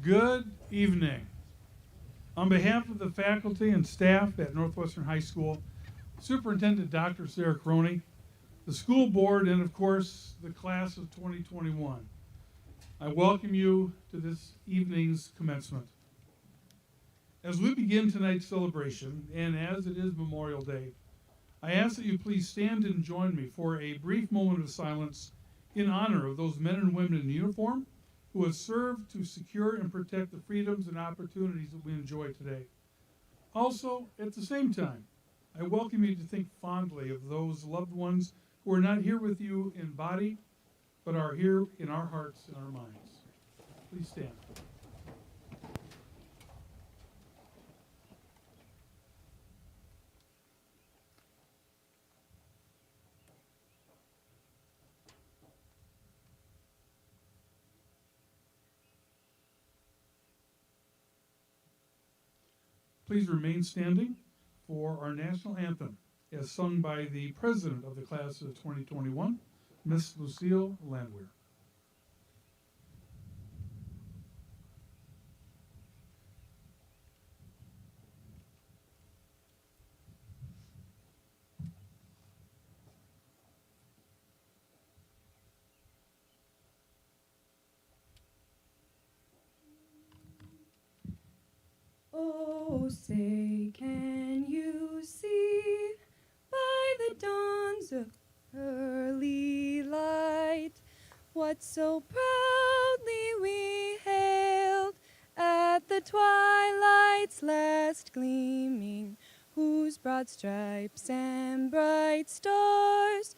Good evening. On behalf of the faculty and staff at Northwestern High School, Superintendent Dr. Sarah Cronin, the school board, and of course, the class of 2021, I welcome you to this evening's commencement. As we begin tonight's celebration, and as it is Memorial Day, I ask that you please stand and join me for a brief moment of silence in honor of those men and women in uniform who have served to secure and protect the freedoms and opportunities that we enjoy today. Also, at the same time, I welcome you to think fondly of those loved ones who are not here with you in body, but are here in our hearts and our minds. Please stand. Please remain standing for our national anthem as sung by the president of the class of 2021, Miss Lucille Landwehr. Oh, say, can you see by the dawn's early light what so proudly we hailed at the twilight's last gleaming, whose broad stripes and bright stars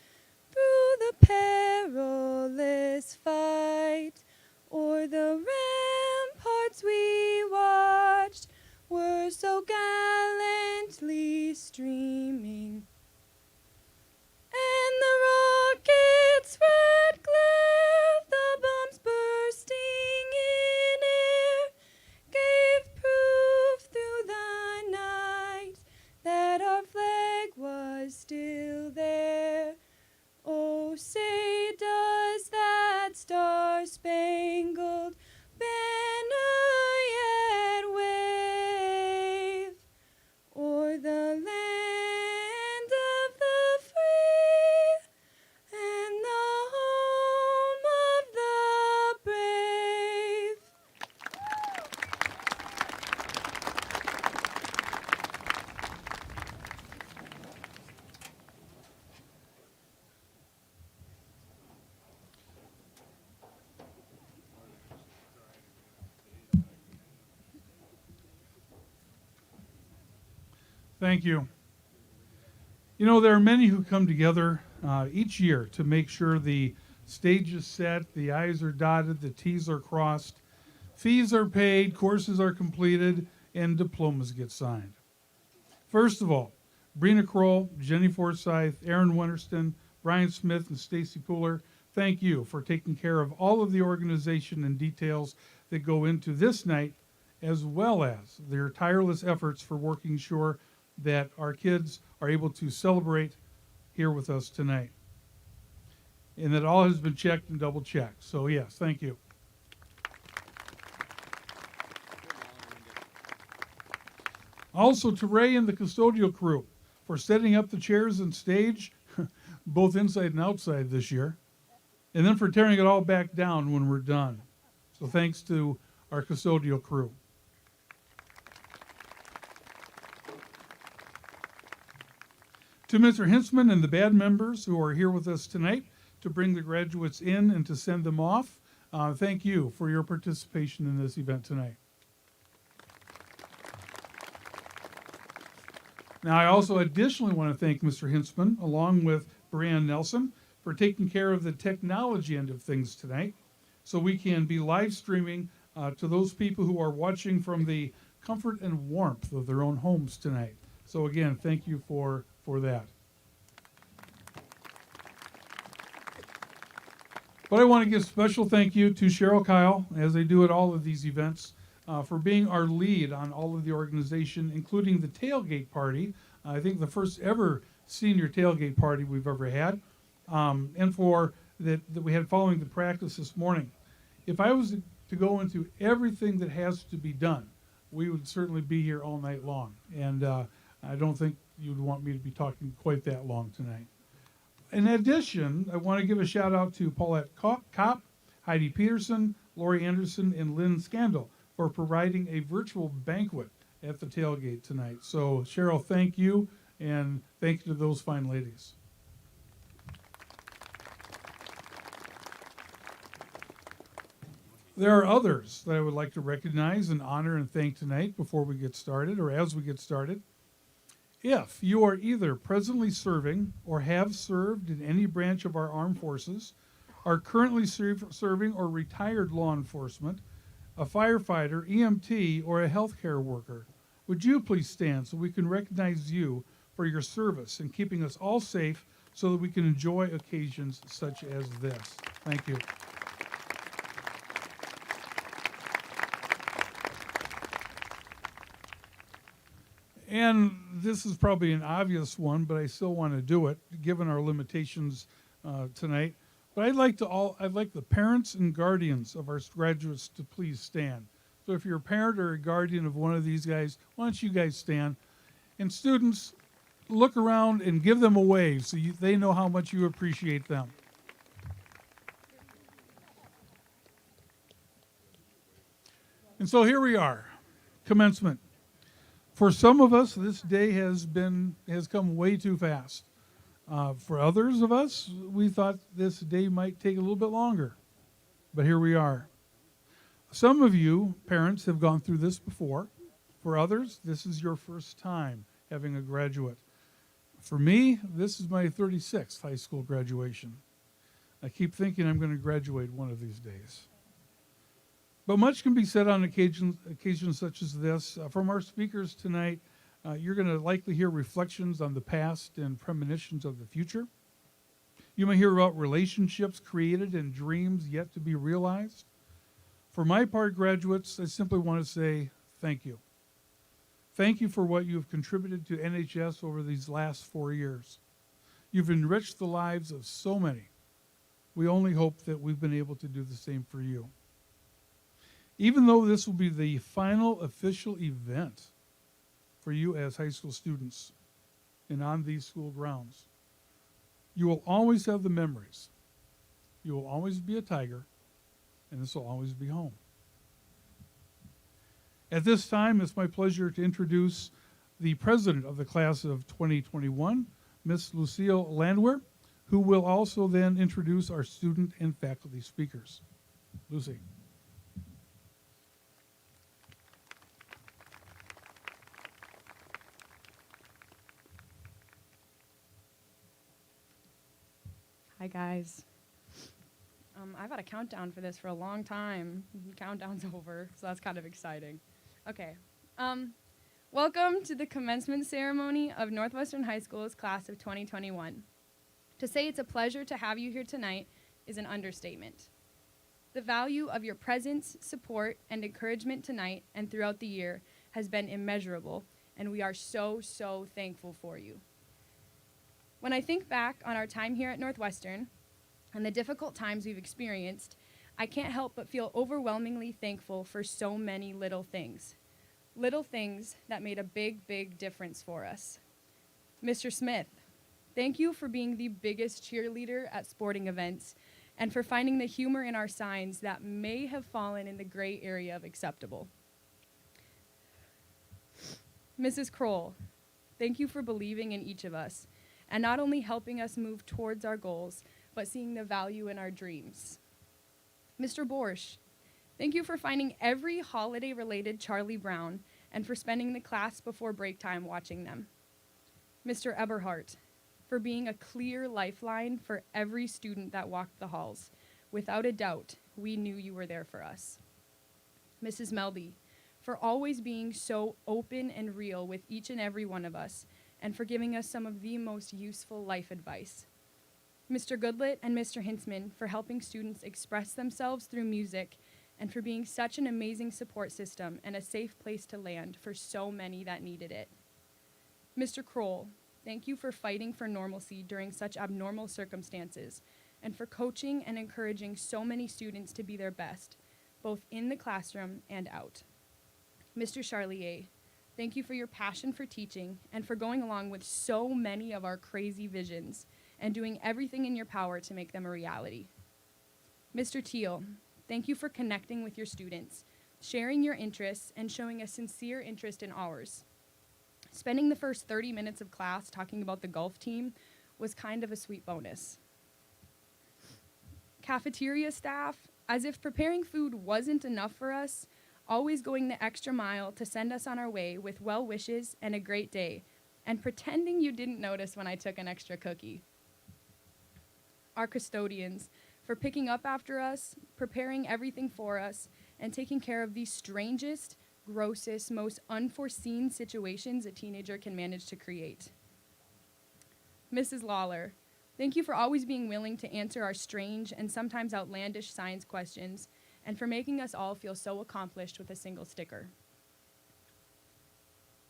through the perilous fight o'er the ramparts we watched were so gallantly streaming, and the rocket's red glare, the bombs bursting in air, gave proof through the night that our flag was still there. Oh, say, does that star-spangled banner yet wave o'er the land of the free and the home of the brave? Thank you. You know, there are many who come together each year to make sure the stage is set, the I's are dotted, the T's are crossed, fees are paid, courses are completed, and diplomas get signed. First of all, Brina Kroll, Jenny Forsyth, Aaron Winterston, Brian Smith, and Stacy Pooler, thank you for taking care of all of the organization and details that go into this night, as well as their tireless efforts for working sure that our kids are able to celebrate here with us tonight. And that all has been checked and double checked. So yes, thank you. Also to Ray and the custodial crew for setting up the chairs and stage, both inside and outside this year. And then for tearing it all back down when we're done. So thanks to our custodial crew. To Mr. Hintzman and the band members who are here with us tonight to bring the graduates in and to send them off, thank you for your participation in this event tonight. Now, I also additionally want to thank Mr. Hintzman, along with Brianne Nelson, for taking care of the technology end of things tonight, so we can be live streaming to those people who are watching from the comfort and warmth of their own homes tonight. So again, thank you for that. But I want to give special thank you to Cheryl Kyle, as I do at all of these events, for being our lead on all of the organization, including the tailgate party. I think the first ever senior tailgate party we've ever had, and for that we had following the practice this morning. If I was to to go into everything that has to be done, we would certainly be here all night long. And I don't think you'd want me to be talking quite that long tonight. In addition, I want to give a shout out to Paulette Kopp, Heidi Peterson, Lori Anderson, and Lynn Scandal for providing a virtual banquet at the tailgate tonight. So Cheryl, thank you, and thank you to those fine ladies. There are others that I would like to recognize and honor and thank tonight before we get started, or as we get started. If you are either presently serving or have served in any branch of our armed forces, are currently serving or retired law enforcement, a firefighter, EMT, or a healthcare worker, would you please stand so we can recognize you for your service in keeping us all safe so that we can enjoy occasions such as this. Thank you. And this is probably an obvious one, but I still want to do it, given our limitations tonight. But I'd like the parents and guardians of our graduates to please stand. So if you're a parent or a guardian of one of these guys, why don't you guys stand? And students, look around and give them a wave so they know how much you appreciate them. And so here we are, commencement. For some of us, this day has come way too fast. For others of us, we thought this day might take a little bit longer. But here we are. Some of you, parents, have gone through this before. For others, this is your first time having a graduate. For me, this is my 36th high school graduation. I keep thinking I'm going to graduate one of these days. But much can be said on occasions such as this. From our speakers tonight, you're going to likely hear reflections on the past and premonitions of the future. You may hear about relationships created and dreams yet to be realized. For my part, graduates, I simply want to say thank you. Thank you for what you have contributed to NHS over these last 4 years. You've enriched the lives of so many. We only hope that we've been able to do the same for you. Even though this will be the final official event for you as high school students and on these school grounds, you will always have the memories. You will always be a Tiger, and this will always be home. At this time, it's my pleasure to introduce the president of the class of 2021, Miss Lucille Landwehr, who will also then introduce our student and faculty speakers. Lucy. Hi, guys. I've had a countdown for this for a long time. Countdown's over, so that's kind of exciting. Okay. Welcome to the commencement ceremony of Northwestern High School's class of 2021. To say it's a pleasure to have you here tonight is an understatement. The value of your presence, support, and encouragement tonight and throughout the year has been immeasurable, and we are so, so thankful for you. When I think back on our time here at Northwestern and the difficult times we've experienced, I can't help but feel overwhelmingly thankful for so many little things that made a big, big difference for us. Mr. Smith, thank you for being the biggest cheerleader at sporting events and for finding the humor in our signs that may have fallen in the gray area of acceptable. Mrs. Kroll, thank you for believing in each of us and not only helping us move towards our goals, but seeing the value in our dreams. Mr. Borsch, thank you for finding every holiday-related Charlie Brown and for spending the class before break time watching them. Mr. Eberhardt, for being a clear lifeline for every student that walked the halls. Without a doubt, we knew you were there for us. Mrs. Melby, for always being so open and real with each and every one of us, and for giving us some of the most useful life advice. Mr. Goodlett and Mr. Hintzman for helping students express themselves through music and for being such an amazing support system and a safe place to land for so many that needed it. Mr. Kroll, thank you for fighting for normalcy during such abnormal circumstances and for coaching and encouraging so many students to be their best, both in the classroom and out. Mr. Charlier, thank you for your passion for teaching and for going along with so many of our crazy visions and doing everything in your power to make them a reality. Mr. Teal, thank you for connecting with your students, sharing your interests, and showing a sincere interest in ours. Spending the first 30 minutes of class talking about the golf team was kind of a sweet bonus. Cafeteria staff, as if preparing food wasn't enough for us, always going the extra mile to send us on our way with well wishes and a great day, and pretending you didn't notice when I took an extra cookie. Our custodians, for picking up after us, preparing everything for us, and taking care of the strangest, grossest, most unforeseen situations a teenager can manage to create. Mrs. Lawler, thank you for always being willing to answer our strange and sometimes outlandish science questions, and for making us all feel so accomplished with a single sticker.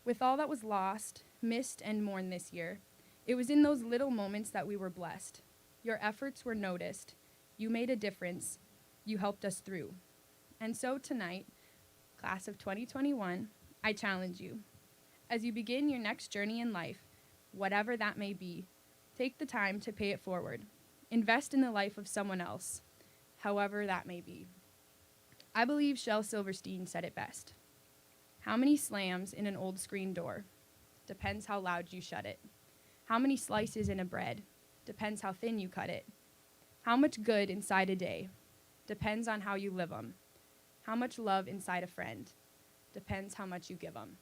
With all that was lost, missed, and mourned this year, it was in those little moments that we were blessed. Your efforts were noticed. You made a difference. You helped us through. And so tonight, class of 2021, I challenge you. As you begin your next journey in life, whatever that may be, take the time to pay it forward. Invest in the life of someone else, however that may be. I believe Shel Silverstein said it best. How many slams in an old screen door? Depends how loud you shut it. How many slices in a bread? Depends how thin you cut it. How much good inside a day? Depends on how you live 'em. How much love inside a friend? Depends how much you give 'em.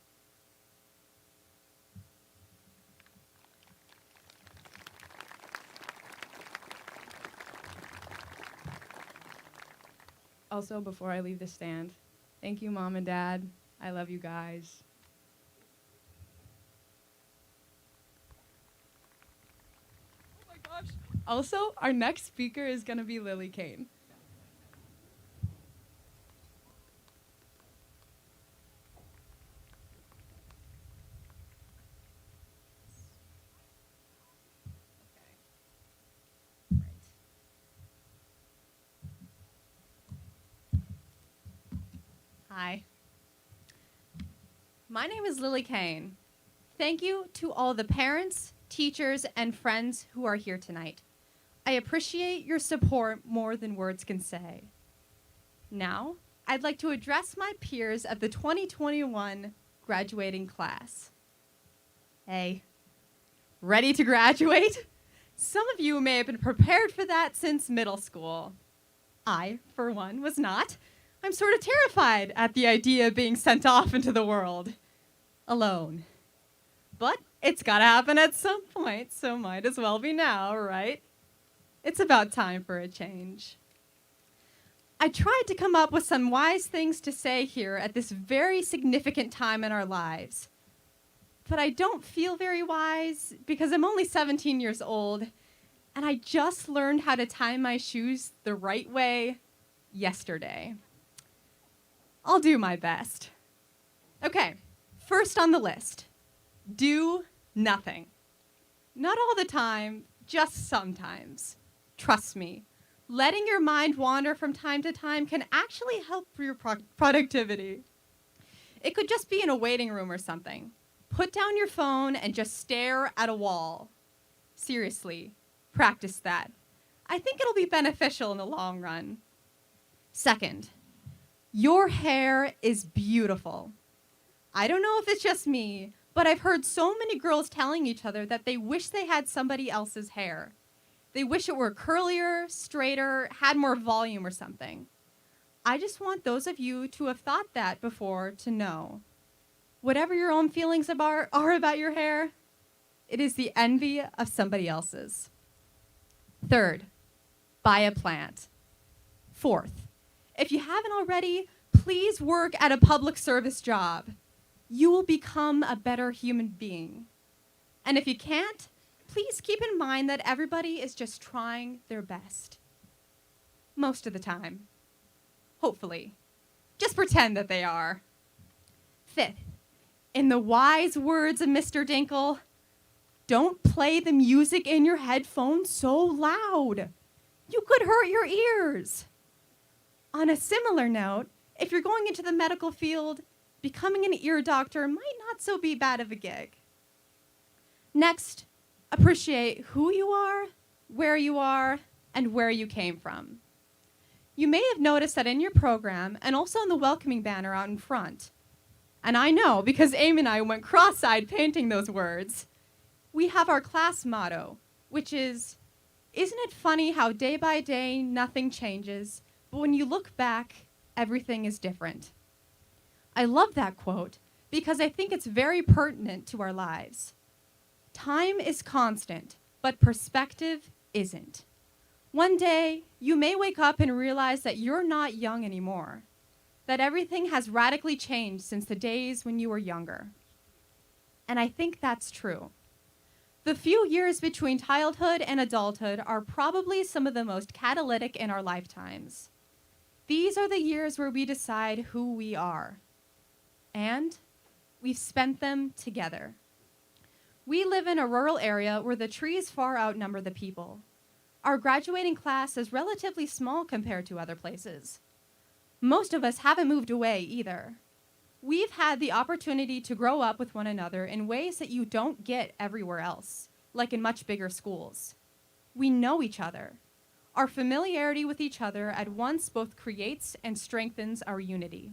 Also, before I leave the stand, thank you, Mom and Dad. I love you guys. Oh my gosh. Also, our next speaker is going to be Lily Kane. Hi. My name is Lily Kane. Thank you to all the parents, teachers, and friends who are here tonight. I appreciate your support more than words can say. Now, I'd like to address my peers of the 2021 graduating class. Hey, ready to graduate? Some of you may have been prepared for that since middle school. I, for one, was not. I'm sort of terrified at the idea of being sent off into the world alone. But it's gotta happen at some point, so might as well be now, right? It's about time for a change. I tried to come up with some wise things to say here at this very significant time in our lives. But I don't feel very wise because I'm only 17 years old and I just learned how to tie my shoes the right way yesterday. I'll do my best. Okay, first on the list, do nothing. Not all the time, just sometimes. Trust me, letting your mind wander from time to time can actually help your productivity. It could just be in a waiting room or something. Put down your phone and just stare at a wall. Seriously, practice that. I think it'll be beneficial in the long run. Second, your hair is beautiful. I don't know if it's just me, but I've heard so many girls telling each other that they wish they had somebody else's hair. They wish it were curlier, straighter, had more volume or something. I just want those of you to have thought that before to know. Whatever your own feelings are about your hair, it is the envy of somebody else's. Third, buy a plant. Fourth, if you haven't already, please work at a public service job. You will become a better human being. And if you can't, please keep in mind that everybody is just trying their best. Most of the time. Hopefully. Just pretend that they are. Fifth, in the wise words of Mr. Dinkle, don't play the music in your headphones so loud. You could hurt your ears. On a similar note, if you're going into the medical field, becoming an ear doctor might not so be bad of a gig. Next, appreciate who you are, and where you came from. You may have noticed that in your program and also on the welcoming banner out in front, and I know because Amy and I went cross-eyed painting those words, we have our class motto, which is, "Isn't it funny how day by day nothing changes, but when you look back, everything is different?" I love that quote because I think it's very pertinent to our lives. Time is constant, but perspective isn't. One day, you may wake up and realize that you're not young anymore, that everything has radically changed since the days when you were younger. And I think that's true. The few years between childhood and adulthood are probably some of the most catalytic in our lifetimes. These are the years where we decide who we are. And we've spent them together. We live in a rural area where the trees far outnumber the people. Our graduating class is relatively small compared to other places. Most of us haven't moved away either. We've had the opportunity to grow up with one another in ways that you don't get everywhere else, like in much bigger schools. We know each other. Our familiarity with each other at once both creates and strengthens our unity.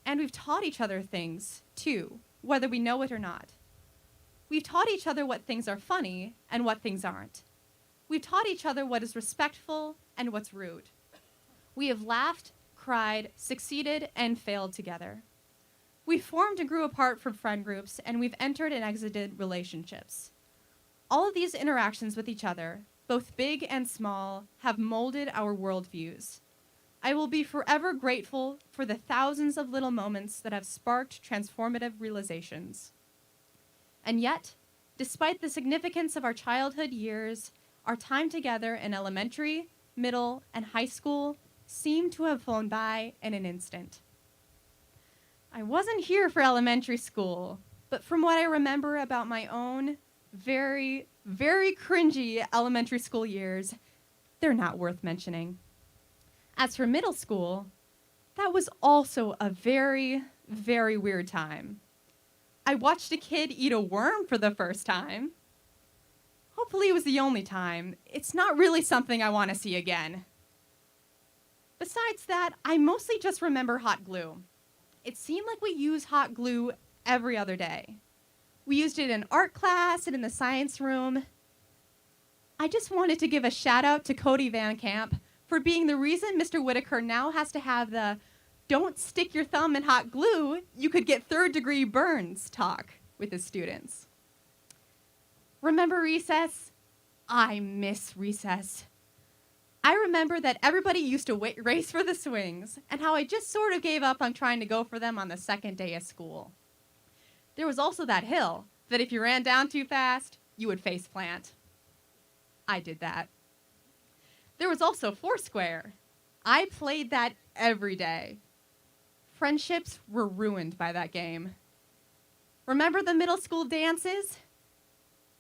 And we've taught each other things, too, whether we know it or not. We've taught each other what things are funny and what things aren't. We've taught each other what is respectful and what's rude. We have laughed, cried, succeeded, and failed together. We formed and grew apart from friend groups, and we've entered and exited relationships. All of these interactions with each other, both big and small, have molded our worldviews. I will be forever grateful for the thousands of little moments that have sparked transformative realizations. And yet, despite the significance of our childhood years, our time together in elementary, middle, and high school seemed to have flown by in an instant. I wasn't here for elementary school, but from what I remember about my own very, very cringy elementary school years, they're not worth mentioning. As for middle school, that was also a very, very weird time. I watched a kid eat a worm for the first time. Hopefully it was the only time. It's not really something I want to see again. Besides that, I mostly just remember hot glue. It seemed like we used hot glue every other day. We used it in art class and in the science room. I just wanted to give a shout out to Cody Van Camp for being the reason Mr. Whitaker now has to have the "don't stick your thumb in hot glue, you could get third-degree burns" talk with his students. Remember recess? I miss recess. I remember that everybody used to race for the swings, and how I just sort of gave up on trying to go for them on the second day of school. There was also that hill that if you ran down too fast, you would face plant. I did that. There was also Foursquare. I played that every day. Friendships were ruined by that game. Remember the middle school dances?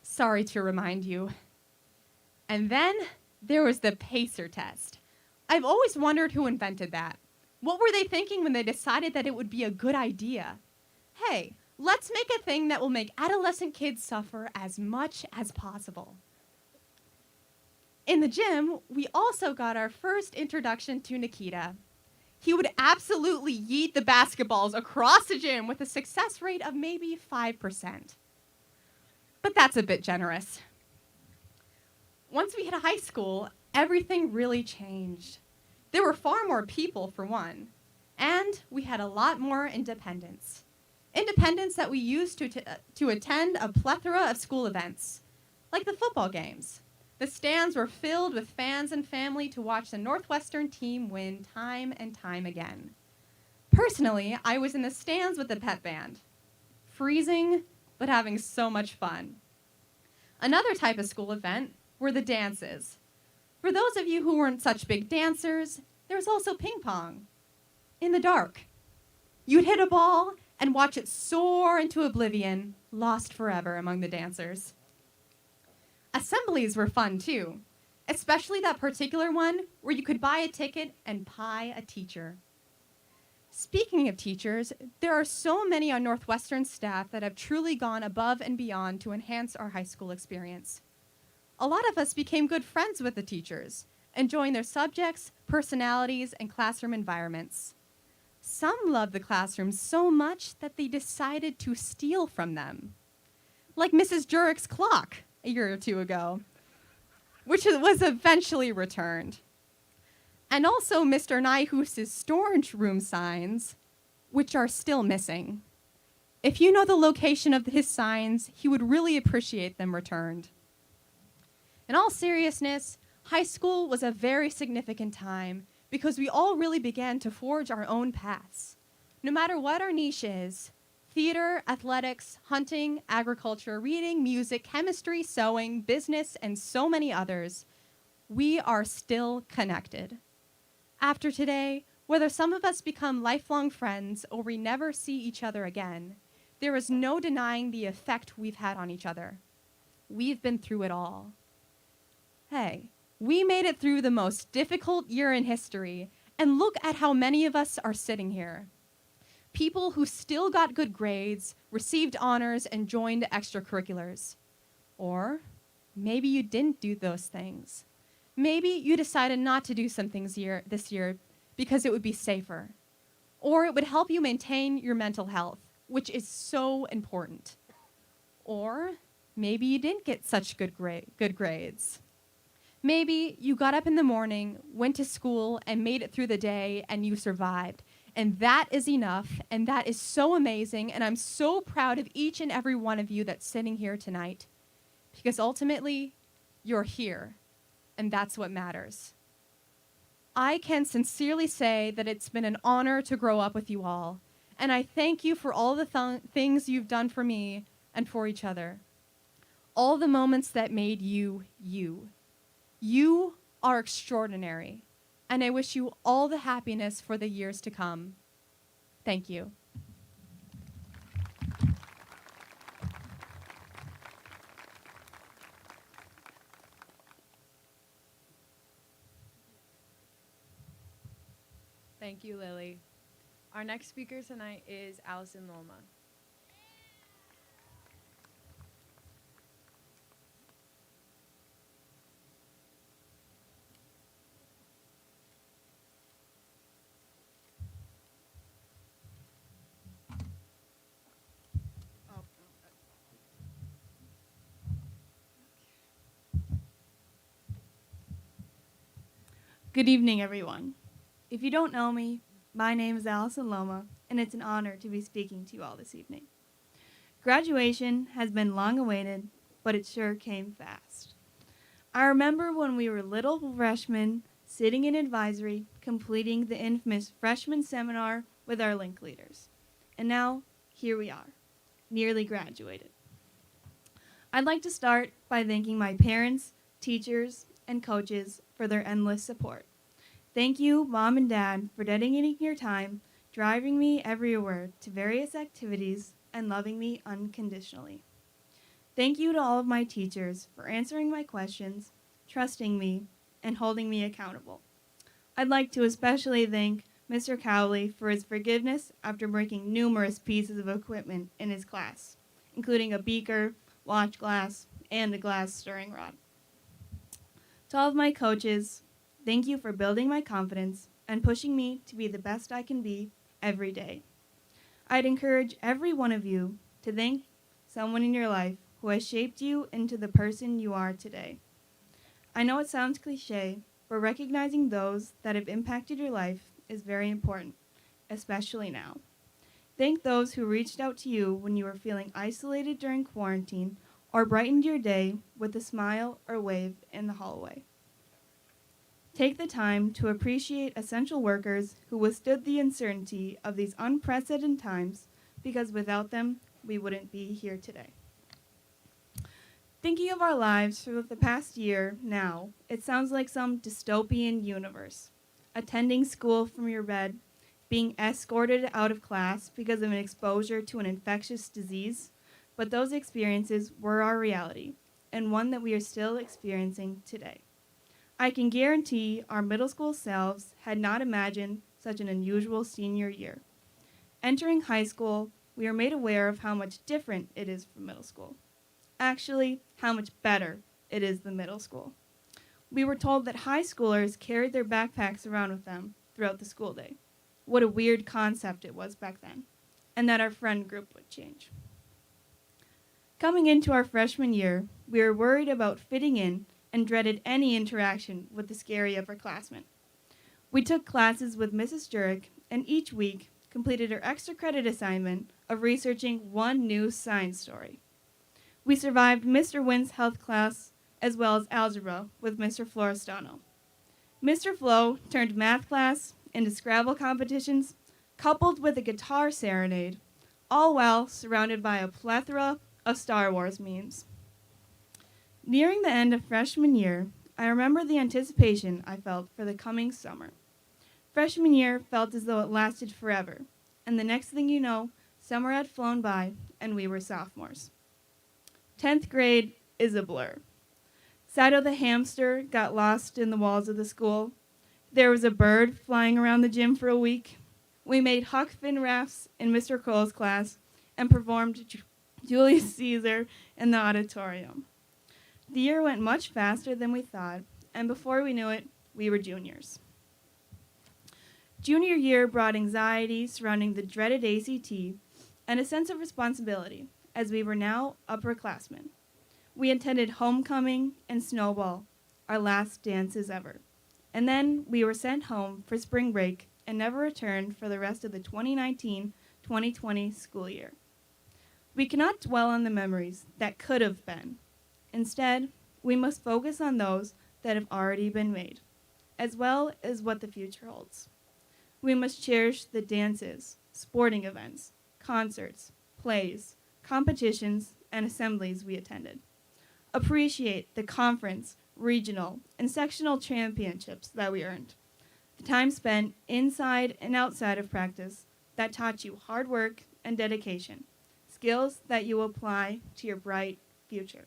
Sorry to remind you. And then there was the pacer test. I've always wondered who invented that. What were they thinking when they decided that it would be a good idea? Hey, let's make a thing that will make adolescent kids suffer as much as possible. In the gym, we also got our first introduction to Nikita. He would absolutely yeet the basketballs across the gym with a success rate of maybe 5%. But that's a bit generous. Once we hit high school, everything really changed. There were far more people, for one, and we had a lot more independence. Independence that we used to attend a plethora of school events, like the football games. The stands were filled with fans and family to watch the Northwestern team win time and time again. Personally, I was in the stands with the pep band, freezing, but having so much fun. Another type of school event were the dances. For those of you who weren't such big dancers, there was also ping pong. In the dark. You'd hit a ball and watch it soar into oblivion, lost forever among the dancers. Assemblies were fun, too. especially that particular one where you could buy a ticket and pie a teacher. Speaking of teachers, there are so many on Northwestern staff that have truly gone above and beyond to enhance our high school experience. A lot of us became good friends with the teachers, enjoying their subjects, personalities, and classroom environments. Some loved the classroom so much that they decided to steal from them. Like Mrs. Jurick's clock a year or two ago, which was eventually returned. And also Mr. Nyhus's storage room signs, which are still missing. If you know the location of his signs, he would really appreciate them returned. In all seriousness, high school was a very significant time because we all really began to forge our own paths. No matter what our niche is, theater, athletics, hunting, agriculture, reading, music, chemistry, sewing, business, and so many others, we are still connected. After today, whether some of us become lifelong friends or we never see each other again, there is no denying the effect we've had on each other. We've been through it all. Hey, we made it through the most difficult year in history, and look at how many of us are sitting here. People who still got good grades, received honors, and joined extracurriculars. Or maybe you didn't do those things. Maybe you decided not to do some things this year because it would be safer. Or it would help you maintain your mental health, which is so important. Or maybe you didn't get such good grades. Maybe you got up in the morning, went to school, and made it through the day, and you survived. And that is enough, and that is so amazing, and I'm so proud of each and every one of you that's sitting here tonight. Because ultimately, you're here. And that's what matters. I can sincerely say that it's been an honor to grow up with you all, and I thank you for all the things you've done for me and for each other. All the moments that made you, you. You are extraordinary, and I wish you all the happiness for the years to come. Thank you. Thank you, Lily. Our next speaker tonight is Allison Loma. Good evening, everyone. If you don't know me, my name is Allison Loma, and it's an honor to be speaking to you all this evening. Graduation has been long awaited, but it sure came fast. I remember when we were little freshmen sitting in advisory, completing the infamous freshman seminar with our link leaders. And now, here we are, nearly graduated. I'd like to start by thanking my parents, teachers, and coaches for their endless support. Thank you, Mom and Dad, for dedicating your time, driving me everywhere to various activities, and loving me unconditionally. Thank you to all of my teachers for answering my questions, trusting me, and holding me accountable. I'd like to especially thank Mr. Cowley for his forgiveness after breaking numerous pieces of equipment in his class, including a beaker, watch glass, and a glass stirring rod. To all of my coaches, thank you for building my confidence and pushing me to be the best I can be every day. I'd encourage every one of you to thank someone in your life who has shaped you into the person you are today. I know it sounds cliche, but recognizing those that have impacted your life is very important, especially now. Thank those who reached out to you when you were feeling isolated during quarantine or brightened your day with a smile or wave in the hallway. Take the time to appreciate essential workers who withstood the uncertainty of these unprecedented times, because without them, we wouldn't be here today. Thinking of our lives for the past year now, it sounds like some dystopian universe. Attending school from your bed, being escorted out of class because of an exposure to an infectious disease, but those experiences were our reality, and one that we are still experiencing today. I can guarantee our middle school selves had not imagined such an unusual senior year. Entering high school, we are made aware of how much different it is from middle school. Actually, how much better it is than middle school. We were told that high schoolers carried their backpacks around with them throughout the school day. What a weird concept it was back then, and that our friend group would change. Coming into our freshman year, we were worried about fitting in and dreaded any interaction with the scary upperclassmen. We took classes with Mrs. Jurek and each week completed our extra credit assignment of researching one new science story. We survived Mr. Wynn's health class as well as algebra with Mr. Florestano. Mr. Flo turned math class into Scrabble competitions, coupled with a guitar serenade, all while surrounded by a plethora of Star Wars memes. Nearing the end of freshman year, I remember the anticipation I felt for the coming summer. Freshman year felt as though it lasted forever, and the next thing you know, summer had flown by and we were sophomores. 10th grade is a blur. Sato the hamster got lost in the walls of the school. There was a bird flying around the gym for a week. We made Huck Finn rafts in Mr. Cole's class and performed Julius Caesar in the auditorium. The year went much faster than we thought, and before we knew it, we were juniors. Junior year brought anxiety surrounding the dreaded ACT and a sense of responsibility, as we were now upperclassmen. We attended homecoming and snowball, our last dances ever. And then we were sent home for spring break and never returned for the rest of the 2019-2020 school year. We cannot dwell on the memories that could have been. Instead, we must focus on those that have already been made, as well as what the future holds. We must cherish the dances, sporting events, concerts, plays, competitions, and assemblies we attended. Appreciate the conference, regional, and sectional championships that we earned. The time spent inside and outside of practice that taught you hard work and dedication, skills that you will apply to your bright future.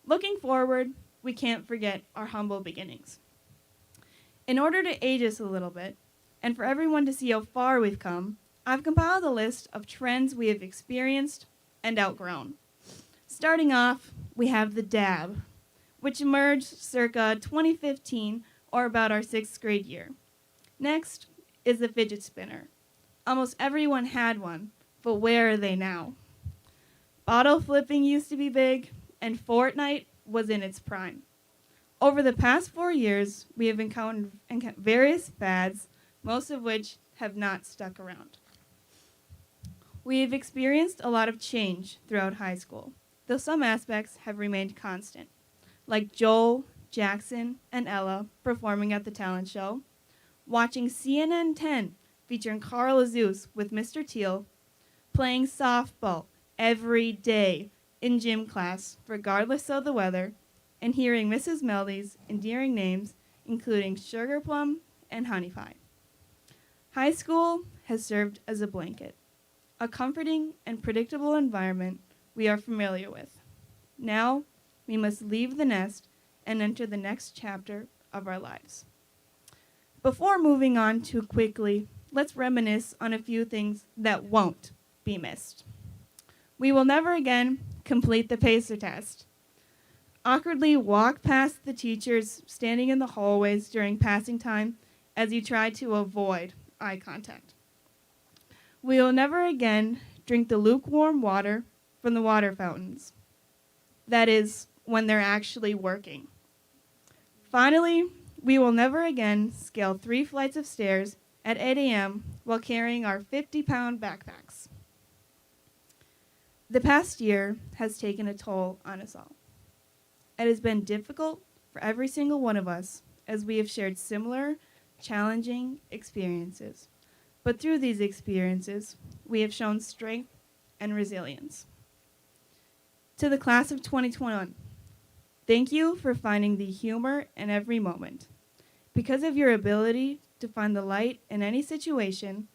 Looking forward, we can't forget our humble beginnings. In order to age us a little bit, and for everyone to see how far we've come, I've compiled a list of trends we have experienced and outgrown. Starting off, we have the dab, which emerged circa 2015 or about our 6th grade year. Next is the fidget spinner. Almost everyone had one, but where are they now? Bottle flipping used to be big, and Fortnite was in its prime. Over the past 4 years, we have encountered various fads, most of which have not stuck around. We have experienced a lot of change throughout high school, though some aspects have remained constant, like Joel, Jackson, and Ella performing at the talent show, watching CNN 10 featuring Carl Azus with Mr. Teal, playing softball every day in gym class, regardless of the weather, and hearing Mrs. Meldy's endearing names, including Sugar Plum and Honey Pie. High school has served as a blanket, a comforting and predictable environment we are familiar with. Now, we must leave the nest and enter the next chapter of our lives. Before moving on too quickly, let's reminisce on a few things that won't be missed. We will never again complete the PACER test. Awkwardly walk past the teachers standing in the hallways during passing time as you try to avoid eye contact. We will never again drink the lukewarm water from the water fountains. That is, when they're actually working. Finally, we will never again scale 3 flights of stairs at 8 a.m. while carrying our 50-pound backpacks. The past year has taken a toll on us all. It has been difficult for every single one of us as we have shared similar, challenging experiences. But through these experiences, we have shown strength and resilience. To the class of 2021, thank you for finding the humor in every moment. Because of your ability to find the light in any situation,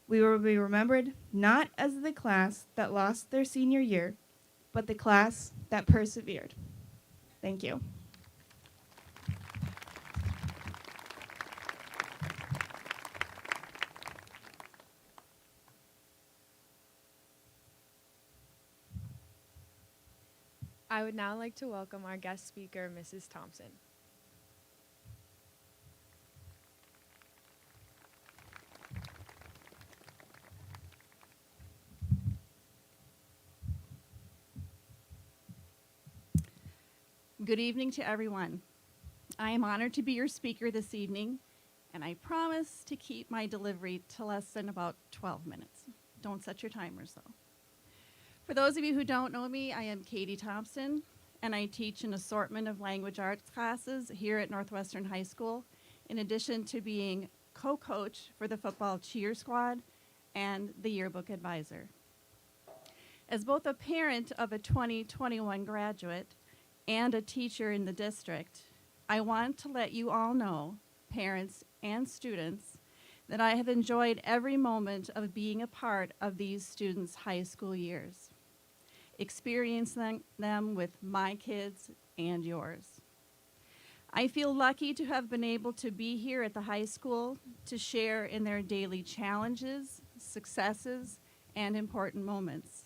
we will be remembered not as the class that lost their senior year, but the class that persevered. Thank you. I would now like to welcome our guest speaker, Mrs. Thompson. Good evening to everyone. I am honored to be your speaker this evening, and I promise to keep my delivery to less than about 12 minutes. Don't set your timers, though. For those of you who don't know me, I am Katie Thompson, and I teach an assortment of language arts classes here at Northwestern High School, in addition to being co-coach for the football cheer squad and the yearbook advisor. As both a parent of a 2021 graduate and a teacher in the district, I want to let you all know, parents and students, that I have enjoyed every moment of being a part of these students' high school years, experiencing them with my kids and yours. I feel lucky to have been able to be here at the high school to share in their daily challenges, successes, and important moments.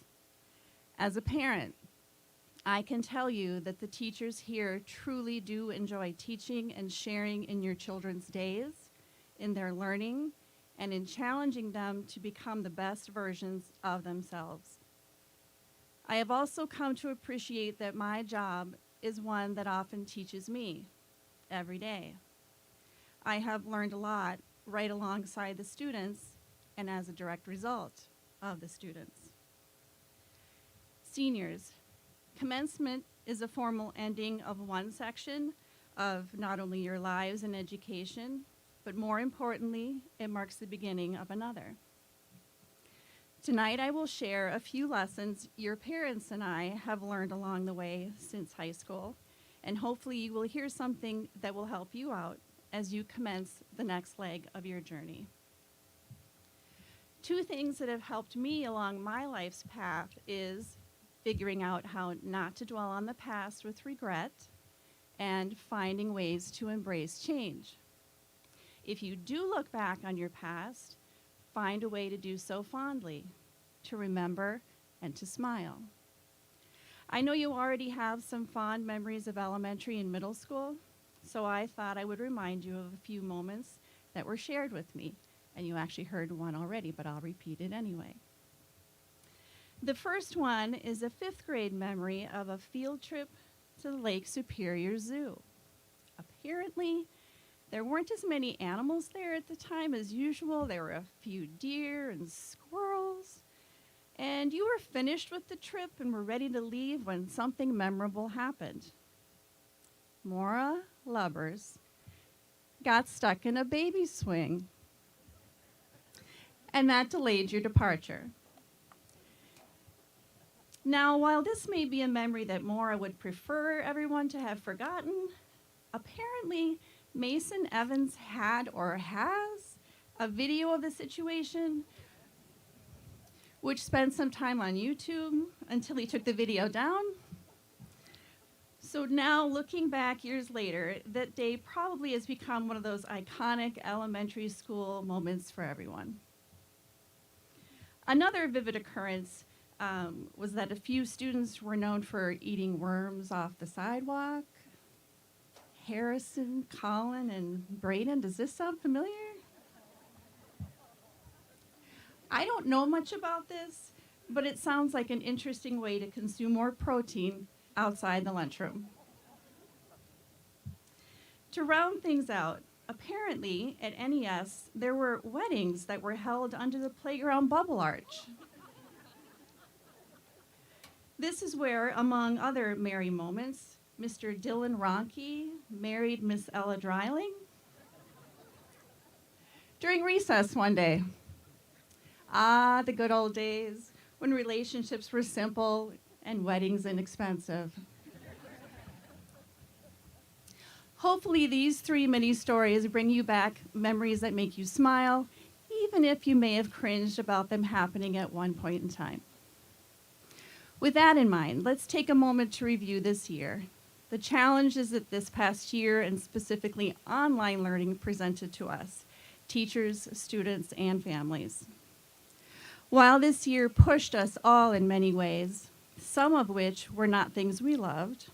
As a parent, I can tell you that the teachers here truly do enjoy teaching and sharing in your children's days, in their learning, and in challenging them to become the best versions of themselves. I have also come to appreciate that my job is one that often teaches me every day. I have learned a lot right alongside the students and as a direct result of the students. Seniors, commencement is a formal ending of one section of not only your lives and education, but more importantly, it marks the beginning of another. Tonight I will share a few lessons your parents and I have learned along the way since high school, and hopefully you will hear something that will help you out as you commence the next leg of your journey. Two things that have helped me along my life's path is figuring out how not to dwell on the past with regret, and finding ways to embrace change. If you do look back on your past, find a way to do so fondly, to remember and to smile. I know you already have some fond memories of elementary and middle school, so I thought I would remind you of a few moments that were shared with me, and you actually heard one already, but I'll repeat it anyway. The first one is a 5th grade memory of a field trip to the Lake Superior Zoo. Apparently, there weren't as many animals there at the time as usual. There were a few deer and squirrels. And you were finished with the trip and were ready to leave when something memorable happened. Maura Lubbers got stuck in a baby swing, and that delayed your departure. Now, while this may be a memory that Maura would prefer everyone to have forgotten, apparently Mason Evans had or has a video of the situation, which spent some time on YouTube until he took the video down. So now, looking back years later, that day probably has become one of those iconic elementary school moments for everyone. Another vivid occurrence was that a few students were known for eating worms off the sidewalk. Harrison, Colin, and Braden, does this sound familiar? I don't know much about this, but it sounds like an interesting way to consume more protein outside the lunchroom. To round things out, apparently at NES, there were weddings that were held under the playground bubble arch. This is where, among other merry moments, Mr. Dylan Ronke married Miss Ella Dreiling during recess one day. Ah, the good old days when relationships were simple and weddings inexpensive. Hopefully these 3 mini stories bring you back memories that make you smile, even if you may have cringed about them happening at one point in time. With that in mind, let's take a moment to review this year, the challenges that this past year and specifically online learning presented to us, teachers, students, and families. While this year pushed us all in many ways, some of which were not things we loved,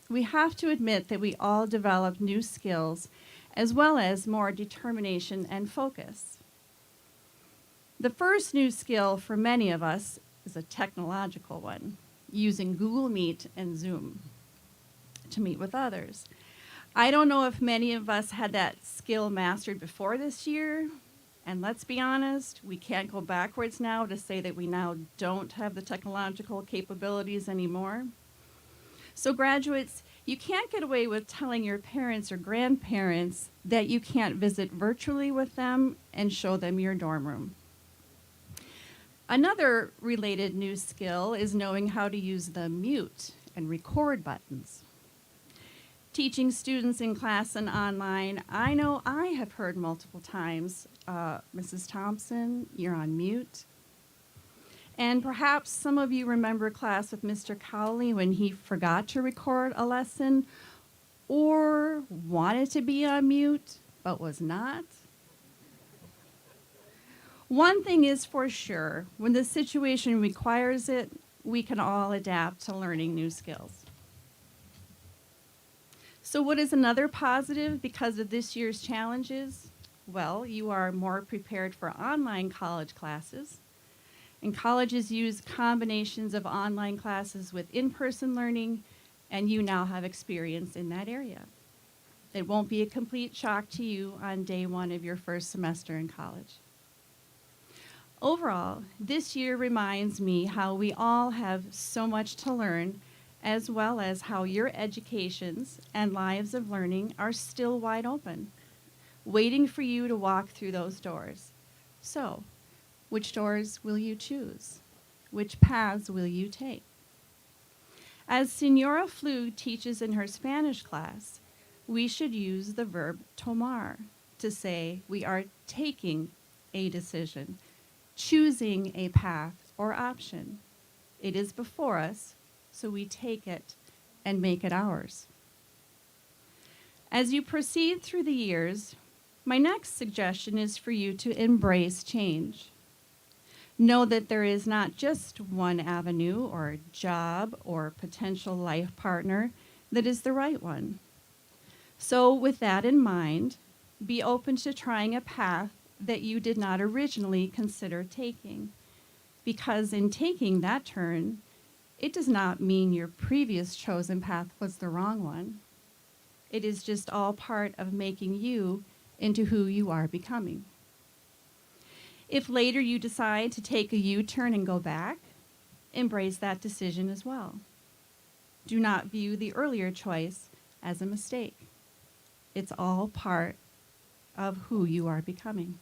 we have to admit that we all developed new skills as well as more determination and focus. The first new skill for many of us is a technological one, using Google Meet and Zoom to meet with others. I don't know if many of us had that skill mastered before this year, and let's be honest, we can't go backwards now to say that we now don't have the technological capabilities anymore. So graduates, you can't get away with telling your parents or grandparents that you can't visit virtually with them and show them your dorm room. Another related new skill is knowing how to use the mute and record buttons. Teaching students in class and online, I know I have heard multiple times, Mrs. Thompson, you're on mute. And perhaps some of you remember class with Mr. Cowley when he forgot to record a lesson or wanted to be on mute but was not. One thing is for sure, when the situation requires it, we can all adapt to learning new skills. So what is another positive because of this year's challenges? Well, you are more prepared for online college classes. And colleges use combinations of online classes with in-person learning, and you now have experience in that area. It won't be a complete shock to you on day one of your first semester in college. Overall, this year reminds me how we all have so much to learn, as well as how your educations and lives of learning are still wide open, waiting for you to walk through those doors. So, which doors will you choose? Which paths will you take? As Senora Flu teaches in her Spanish class, we should use the verb tomar to say we are taking a decision, choosing a path or option. It is before us, so we take it and make it ours. As you proceed through the years, my next suggestion is for you to embrace change. Know that there is not just one avenue or job or potential life partner that is the right one. So with that in mind, be open to trying a path that you did not originally consider taking, because in taking that turn, it does not mean your previous chosen path was the wrong one. It is just all part of making you into who you are becoming. If later you decide to take a U-turn and go back, embrace that decision as well. Do not view the earlier choice as a mistake. It's all part of who you are becoming.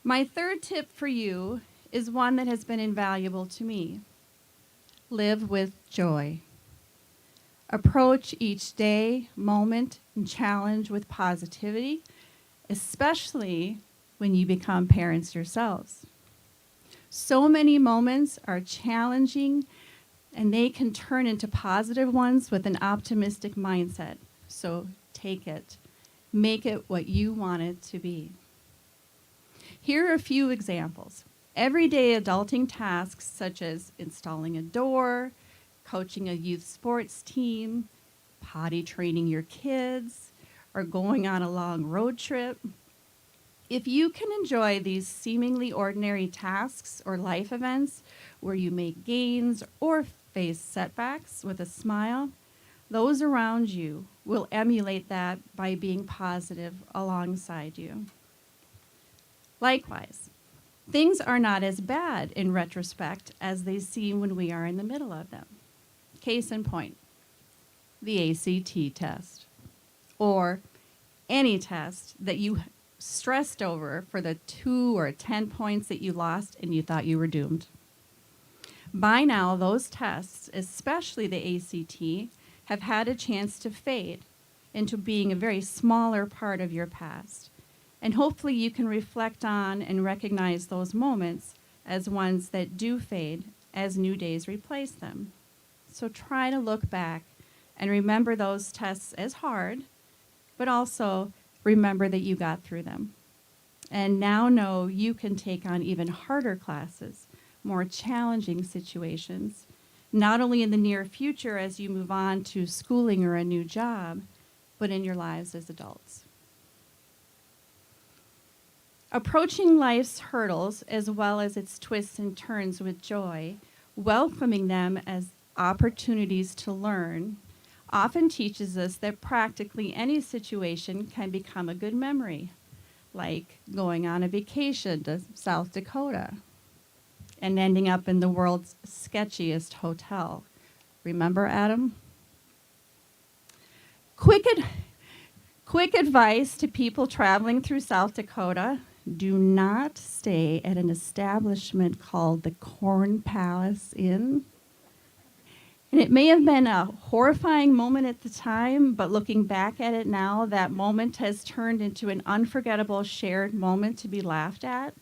My third tip for you is one that has been invaluable to me. Live with joy. Approach each day, moment, and challenge with positivity, especially when you become parents yourselves. So many moments are challenging, and they can turn into positive ones with an optimistic mindset. So take it. Make it what you want it to be. Here are a few examples. Everyday adulting tasks such as installing a door, coaching a youth sports team, potty training your kids, or going on a long road trip. If you can enjoy these seemingly ordinary tasks or life events where you make gains or face setbacks with a smile, those around you will emulate that by being positive alongside you. Likewise, things are not as bad in retrospect as they seem when we are in the middle of them. Case in point, the ACT test, or any test that you stressed over for the 2 or 10 points that you lost and you thought you were doomed. By now, those tests, especially the ACT, have had a chance to fade into being a very smaller part of your past. And hopefully you can reflect on and recognize those moments as ones that do fade as new days replace them. So try to look back and remember those tests as hard, but also remember that you got through them. And now know you can take on even harder classes, more challenging situations, not only in the near future as you move on to schooling or a new job, but in your lives as adults. Approaching life's hurdles as well as its twists and turns with joy, welcoming them as opportunities to learn, often teaches us that practically any situation can become a good memory, like going on a vacation to South Dakota and ending up in the world's sketchiest hotel. Remember, Adam? Quick advice to people traveling through South Dakota: do not stay at an establishment called the Corn Palace Inn. And it may have been a horrifying moment at the time, but looking back at it now, that moment has turned into an unforgettable shared moment to be laughed at,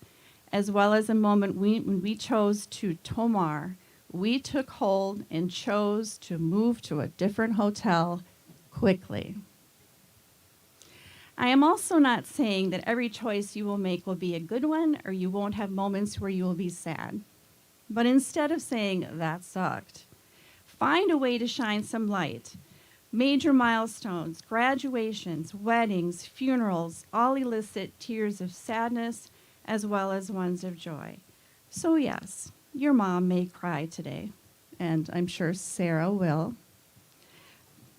as well as a moment when we chose to Tomar. We took hold and chose to move to a different hotel quickly. I am also not saying that every choice you will make will be a good one or you won't have moments where you will be sad. But instead of saying, that sucked, find a way to shine some light. Major milestones, graduations, weddings, funerals, all elicit tears of sadness as well as ones of joy. So yes, your mom may cry today, and I'm sure Sarah will.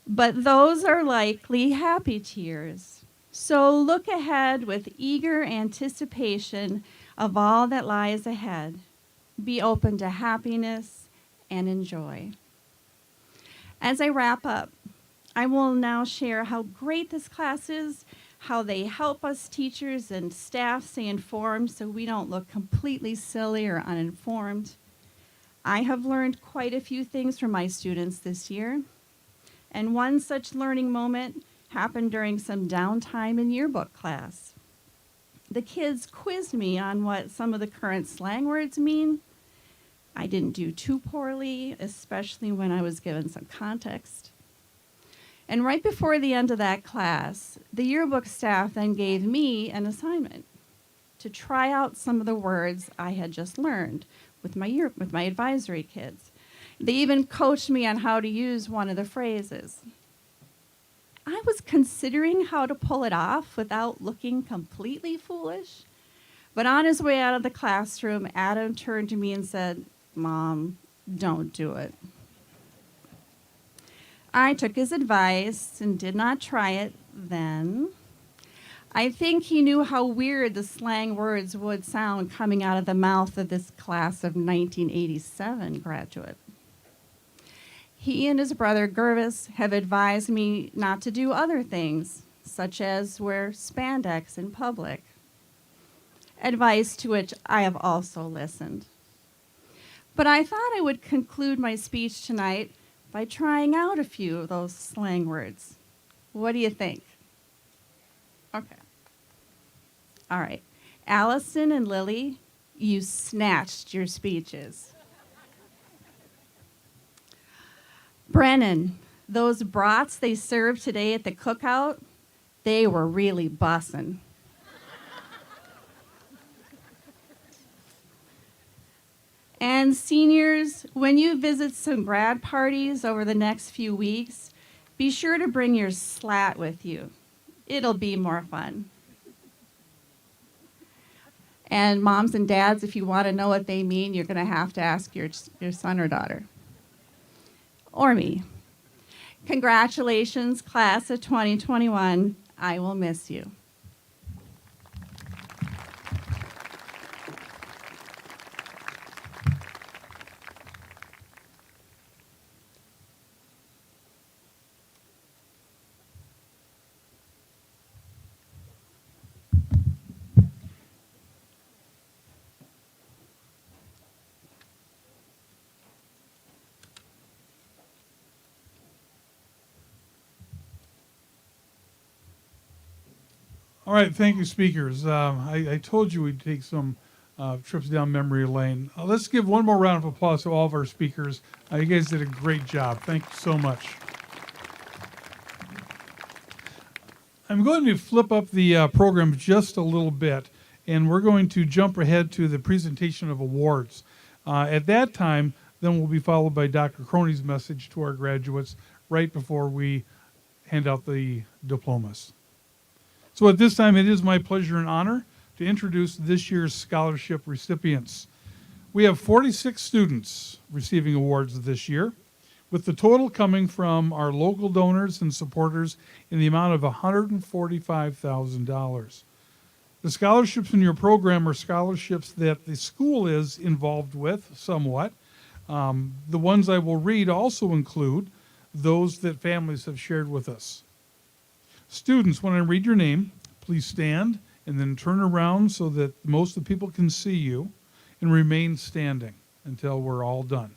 But those are likely happy tears. So look ahead with eager anticipation of all that lies ahead. Be open to happiness and enjoy. As I wrap up, I will now share how great this class is, how they help us teachers and staff stay informed so we don't look completely silly or uninformed. I have learned quite a few things from my students this year, and one such learning moment happened during some downtime in yearbook class. The kids quizzed me on what some of the current slang words mean. I didn't do too poorly, especially when I was given some context. And right before the end of that class, the yearbook staff then gave me an assignment to try out some of the words I had just learned with my advisory kids. They even coached me on how to use one of the phrases. I was considering how to pull it off without looking completely foolish, but on his way out of the classroom, Adam turned to me and said, "Mom, don't do it." I took his advice and did not try it then. I think he knew how weird the slang words would sound coming out of the mouth of this class of 1987 graduate. He and his brother Gervis have advised me not to do other things, such as wear spandex in public, advice to which I have also listened. But I thought I would conclude my speech tonight by trying out a few of those slang words. What do you think? Okay. All right. Allison and Lily, you snatched your speeches. Brennan, those brats they served today at the cookout, they were really bussin'. And seniors, when you visit some grad parties over the next few weeks, be sure to bring your slat with you. It'll be more fun. And moms and dads, if you want to know what they mean, you're going to have to ask your son or daughter. Or me. Congratulations, class of 2021. I will miss you. All right, thank you, speakers. I told you we'd take some trips down memory lane. Let's give one more round of applause to all of our speakers. You guys did a great job. Thank you so much. I'm going to flip up the program just a little bit, and we're going to jump ahead to the presentation of awards. At that time, Then will be followed by Dr. Cronin's message to our graduates right before we hand out the diplomas. So at this time, it is my pleasure and honor to introduce this year's scholarship recipients. We have 46 students receiving awards this year, with the total coming from our local donors and supporters in the amount of $145,000. The scholarships in your program are scholarships that the school is involved with somewhat. The ones I will read also include those that families have shared with us. Students, when I read your name, please stand and then turn around so that most of the people can see you, and remain standing until we're all done.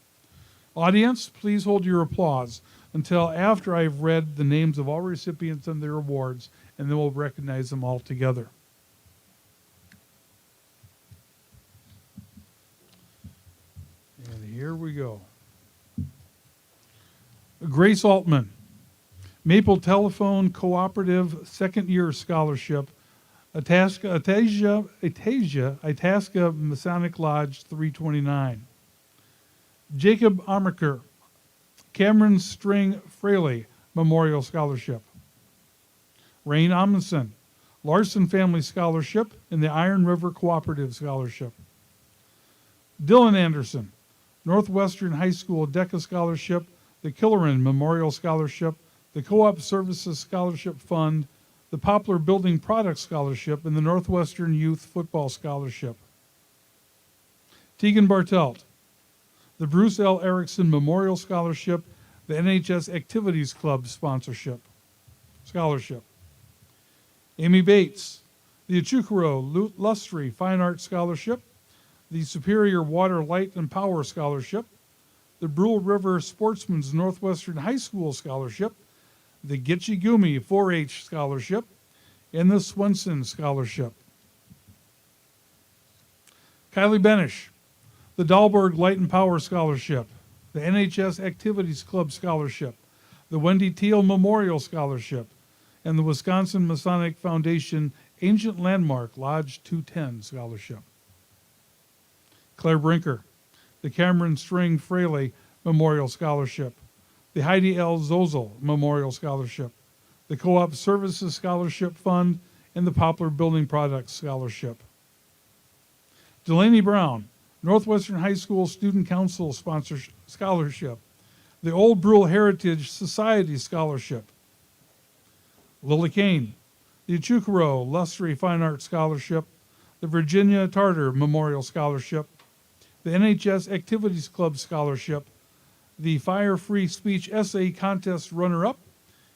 Audience, please hold your applause until after I've read the names of all recipients and their awards, and then we'll recognize them all together. And here we go. Grace Altman, Maple Telephone Cooperative Second Year Scholarship, Itasca Masonic Lodge 329. Jacob Amaker, Cameron String Fraley Memorial Scholarship. Rain Amundsen, Larson Family Scholarship and the Iron River Cooperative Scholarship. Dylan Anderson, Northwestern High School DECA Scholarship, the Killeran Memorial Scholarship, the Co-op Services Scholarship Fund, the Poplar Building Products Scholarship, and the Northwestern Youth Football Scholarship. Tegan Bartelt, the Bruce L. Erickson Memorial Scholarship, the NHS Activities Club Scholarship. Amy Bates, the Achukuro Lustry Fine Arts Scholarship, the Superior Water, Light, and Power Scholarship, the Brule River Sportsman's Northwestern High School Scholarship, the Gitchigumi 4-H Scholarship, and the Swenson Scholarship. Kylie Benish, the Dahlberg Light and Power Scholarship, the NHS Activities Club Scholarship, the Wendy Teal Memorial Scholarship, and the Wisconsin Masonic Foundation Ancient Landmark Lodge 210 Scholarship. Claire Brinker, the Cameron String Fraley Memorial Scholarship, the Heidi L. Zozel Memorial Scholarship, the Co-op Services Scholarship Fund, and the Poplar Building Products Scholarship. Delaney Brown, Northwestern High School Student Council Scholarship, the Old Brule Heritage Society Scholarship. Lily Kane, the Achukuro Lustry Fine Arts Scholarship, the Virginia Tartar Memorial Scholarship, the NHS Activities Club Scholarship, the Fire Free Speech Essay Contest Runner-Up,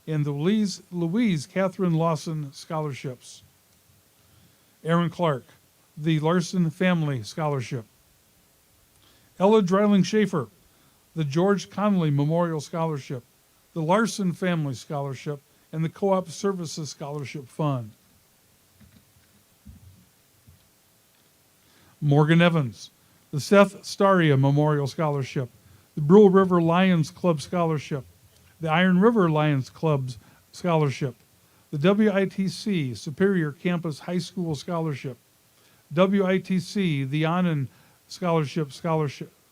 and the Louise Catherine Lawson Scholarships. Aaron Clark, the Larson Family Scholarship. Ella Dreiling Schaefer, the George Connolly Memorial Scholarship, the Larson Family Scholarship, and the Co-op Services Scholarship Fund. Morgan Evans, the Seth Staria Memorial Scholarship, the Brule River Lions Club Scholarship, the Iron River Lions Club's Scholarship, the WITC Superior Campus High School Scholarship, WITC the Anand Scholarship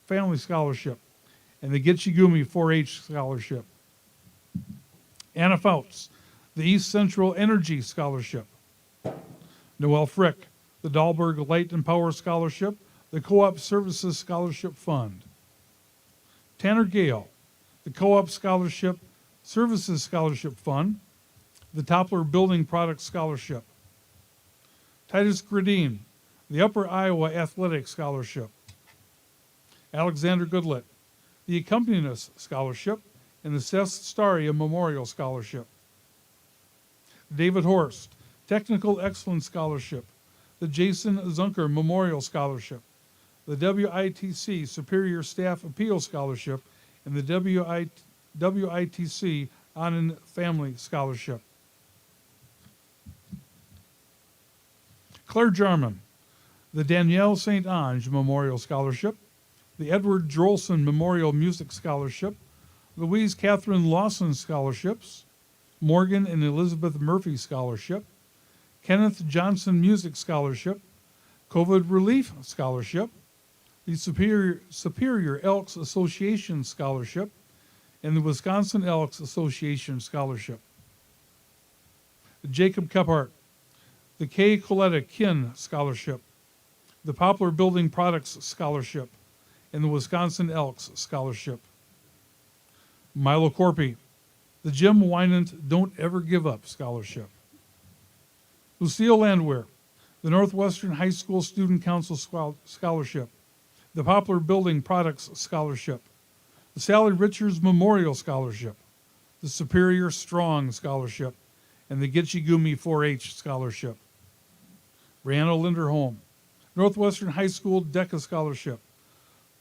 Family Scholarship, and the Gitchigumi 4-H Scholarship. Anna Fouts, the East Central Energy Scholarship. Noel Frick, the Dahlberg Light and Power Scholarship, the Co-op Services Scholarship Fund. Tanner Gale, the Co-op Scholarship Services Scholarship Fund, the Poplar Building Products Scholarship. Titus Gradine, the Upper Iowa Athletic Scholarship. Alexander Goodlett, the Accompanist Scholarship, and the Seth Staria Memorial Scholarship. David Horst, Technical Excellence Scholarship, the Jason Zunker Memorial Scholarship, the WITC Superior Staff Appeal Scholarship, and the WITC Anand Family Scholarship. Claire Jarman, the Danielle St. Ange Memorial Scholarship, the Edward Drolson Memorial Music Scholarship, Louise Catherine Lawson Scholarships, Morgan and Elizabeth Murphy Scholarship, Kenneth Johnson Music Scholarship, COVID Relief Scholarship, the Superior Elks Association Scholarship, and the Wisconsin Elks Association Scholarship. Jacob Kephart, the K. Coletta Kin Scholarship, the Poplar Building Products Scholarship, and the Wisconsin Elks Scholarship. Milo Corpy, the Jim Wynant Don't Ever Give Up Scholarship. Lucille Landwehr, the Northwestern High School Student Council Scholarship, the Poplar Building Products Scholarship, the Sally Richards Memorial Scholarship, the Superior Strong Scholarship, and the Gitchigumi 4-H Scholarship. Brianna Linderholm, Northwestern High School DECA Scholarship,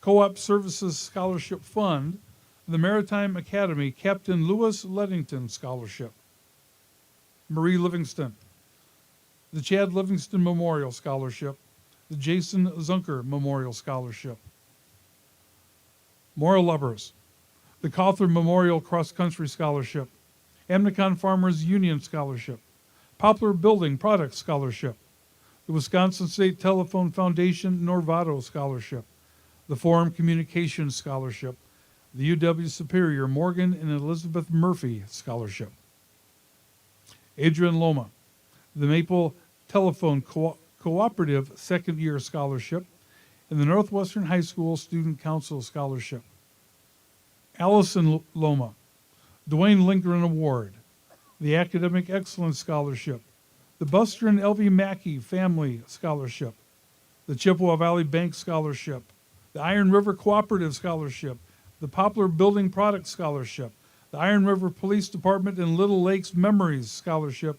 Co-op Services Scholarship Fund, the Maritime Academy Captain Lewis Leddington Scholarship. Marie Livingston, the Chad Livingston Memorial Scholarship, the Jason Zunker Memorial Scholarship. Maura Lubbers, the Cawthor Memorial Cross Country Scholarship, Amnicon Farmers Union Scholarship, Poplar Building Products Scholarship, the Wisconsin State Telephone Foundation Norvado Scholarship, the Forum Communications Scholarship, the UW Superior Morgan and Elizabeth Murphy Scholarship. Adrian Loma, the Maple Telephone Cooperative Second Year Scholarship, and the Northwestern High School Student Council Scholarship. Allison Loma, Dwayne Lindgren Award, the Academic Excellence Scholarship, the Buster and Elvie Mackey Family Scholarship, the Chippewa Valley Bank Scholarship, the Iron River Cooperative Scholarship, the Poplar Building Products Scholarship, the Iron River Police Department and Little Lakes Memories Scholarship,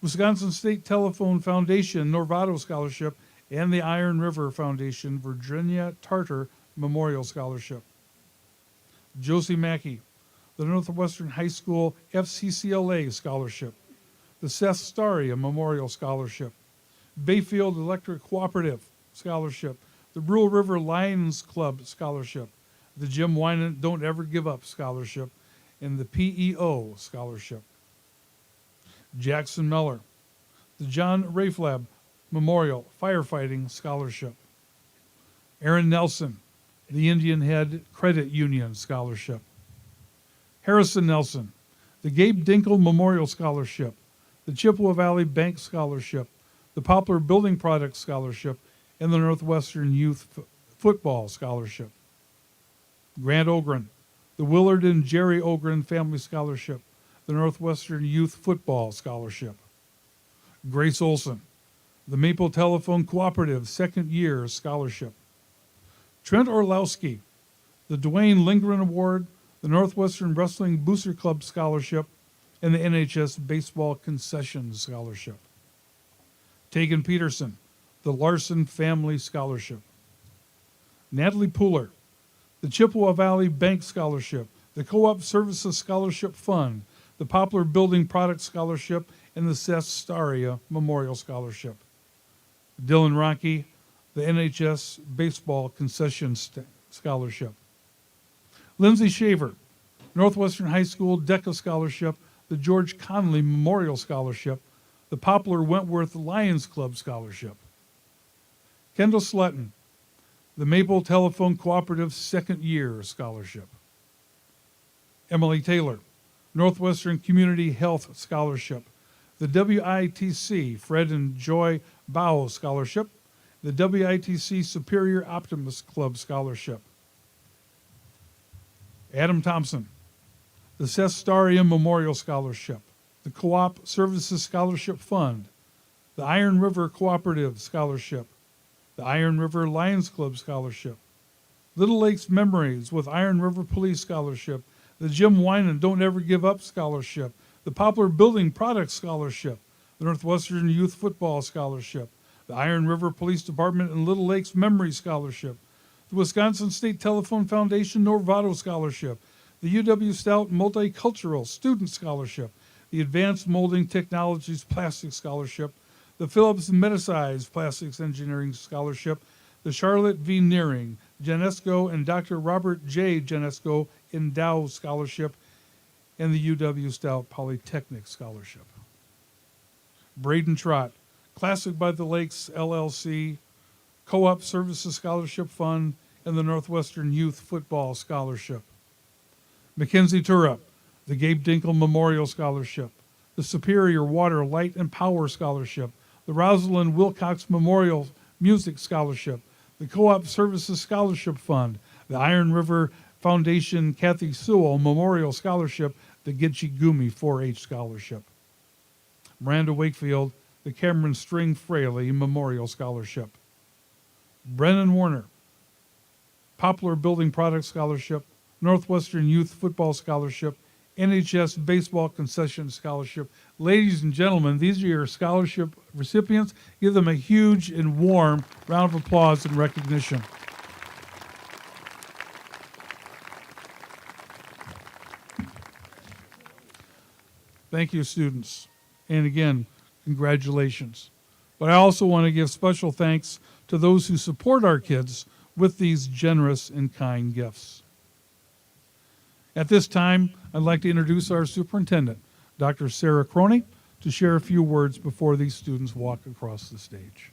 Wisconsin State Telephone Foundation Norvado Scholarship, and the Iron River Foundation Virginia Tartar Memorial Scholarship. Josie Mackey, the Northwestern High School FCCLA Scholarship, the Seth Staria Memorial Scholarship, Bayfield Electric Cooperative Scholarship, the Brule River Lions Club Scholarship, the Jim Wynant Don't Ever Give Up Scholarship, and the PEO Scholarship. Jackson Miller, the John Rayflab Memorial Firefighting Scholarship. Aaron Nelson, the Indian Head Credit Union Scholarship. Harrison Nelson, the Gabe Dinkle Memorial Scholarship, the Chippewa Valley Bank Scholarship, the Poplar Building Products Scholarship, and the Northwestern Youth Football Scholarship. Grant Ogren, the Willard and Jerry Ogren Family Scholarship, the Northwestern Youth Football Scholarship. Grace Olson, the Maple Telephone Cooperative Second Year Scholarship. Trent Orlowski, the Dwayne Lindgren Award, the Northwestern Wrestling Booster Club Scholarship, and the NHS Baseball Concession Scholarship. Tegan Peterson, the Larson Family Scholarship. Natalie Pooler, the Chippewa Valley Bank Scholarship, the Co-op Services Scholarship Fund, the Poplar Building Products Scholarship, and the Seth Staria Memorial Scholarship. Dylan Rocky, the NHS Baseball Concession Scholarship. Lindsay Shaver, Northwestern High School DECA Scholarship, the George Conley Memorial Scholarship, the Poplar Wentworth Lions Club Scholarship. Kendall Slutton, the Maple Telephone Cooperative Second Year Scholarship. Emily Taylor, Northwestern Community Health Scholarship, the WITC Fred and Joy Bow Scholarship, the WITC Superior Optimist Club Scholarship. Adam Thompson, the Seth Staria Memorial Scholarship, the Co-op Services Scholarship Fund, the Iron River Cooperative Scholarship, the Iron River Lions Club Scholarship, Little Lakes Memories with Iron River Police Scholarship, the Jim Wynant Don't Ever Give Up Scholarship, the Poplar Building Products Scholarship, the Northwestern Youth Football Scholarship, the Iron River Police Department and Little Lakes Memory Scholarship, the Wisconsin State Telephone Foundation Norvado Scholarship, the UW Stout Multicultural Student Scholarship, the Advanced Molding Technologies Plastics Scholarship, the Phillips Metasize Plastics Engineering Scholarship, the Charlotte V. Nearing, Genesco and Dr. Robert J. Genesco Endow Scholarship, and the UW Stout Polytechnic Scholarship. Braden Trott, Classic by the Lakes LLC, Co-op Services Scholarship Fund, and the Northwestern Youth Football Scholarship. Mackenzie Turrup, the Gabe Dinkle Memorial Scholarship, the Superior Water, Light, and Power Scholarship, the Rosalind Wilcox Memorial Music Scholarship, the Co-op Services Scholarship Fund, the Iron River Foundation Kathy Sewell Memorial Scholarship, the Gitche Gumi 4-H Scholarship. Miranda Wakefield, the Cameron String Fraley Memorial Scholarship. Brennan Warner, Poplar Building Products Scholarship, Northwestern Youth Football Scholarship, NHS Baseball Concession Scholarship. Ladies and gentlemen, these are your scholarship recipients. Give them a huge and warm round of applause and recognition. Thank you, students. And again, congratulations. But I also want to give special thanks to those who support our kids with these generous and kind gifts. At this time, I'd like to introduce our superintendent, Dr. Sarah Cronin, to share a few words before these students walk across the stage.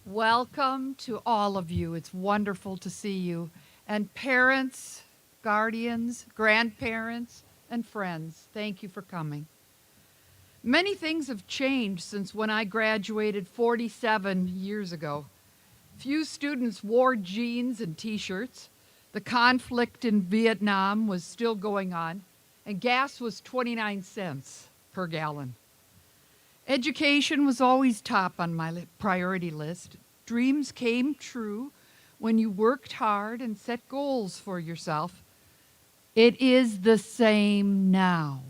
Welcome to all of you. It's wonderful to see you. And parents, guardians, grandparents, and friends, thank you for coming. Many things have changed since when I graduated 47 years ago. Few students wore jeans and t-shirts. The conflict in Vietnam was still going on, and gas was 29 cents per gallon. Education was always top on my priority list. Dreams came true when you worked hard and set goals for yourself. It is the same now.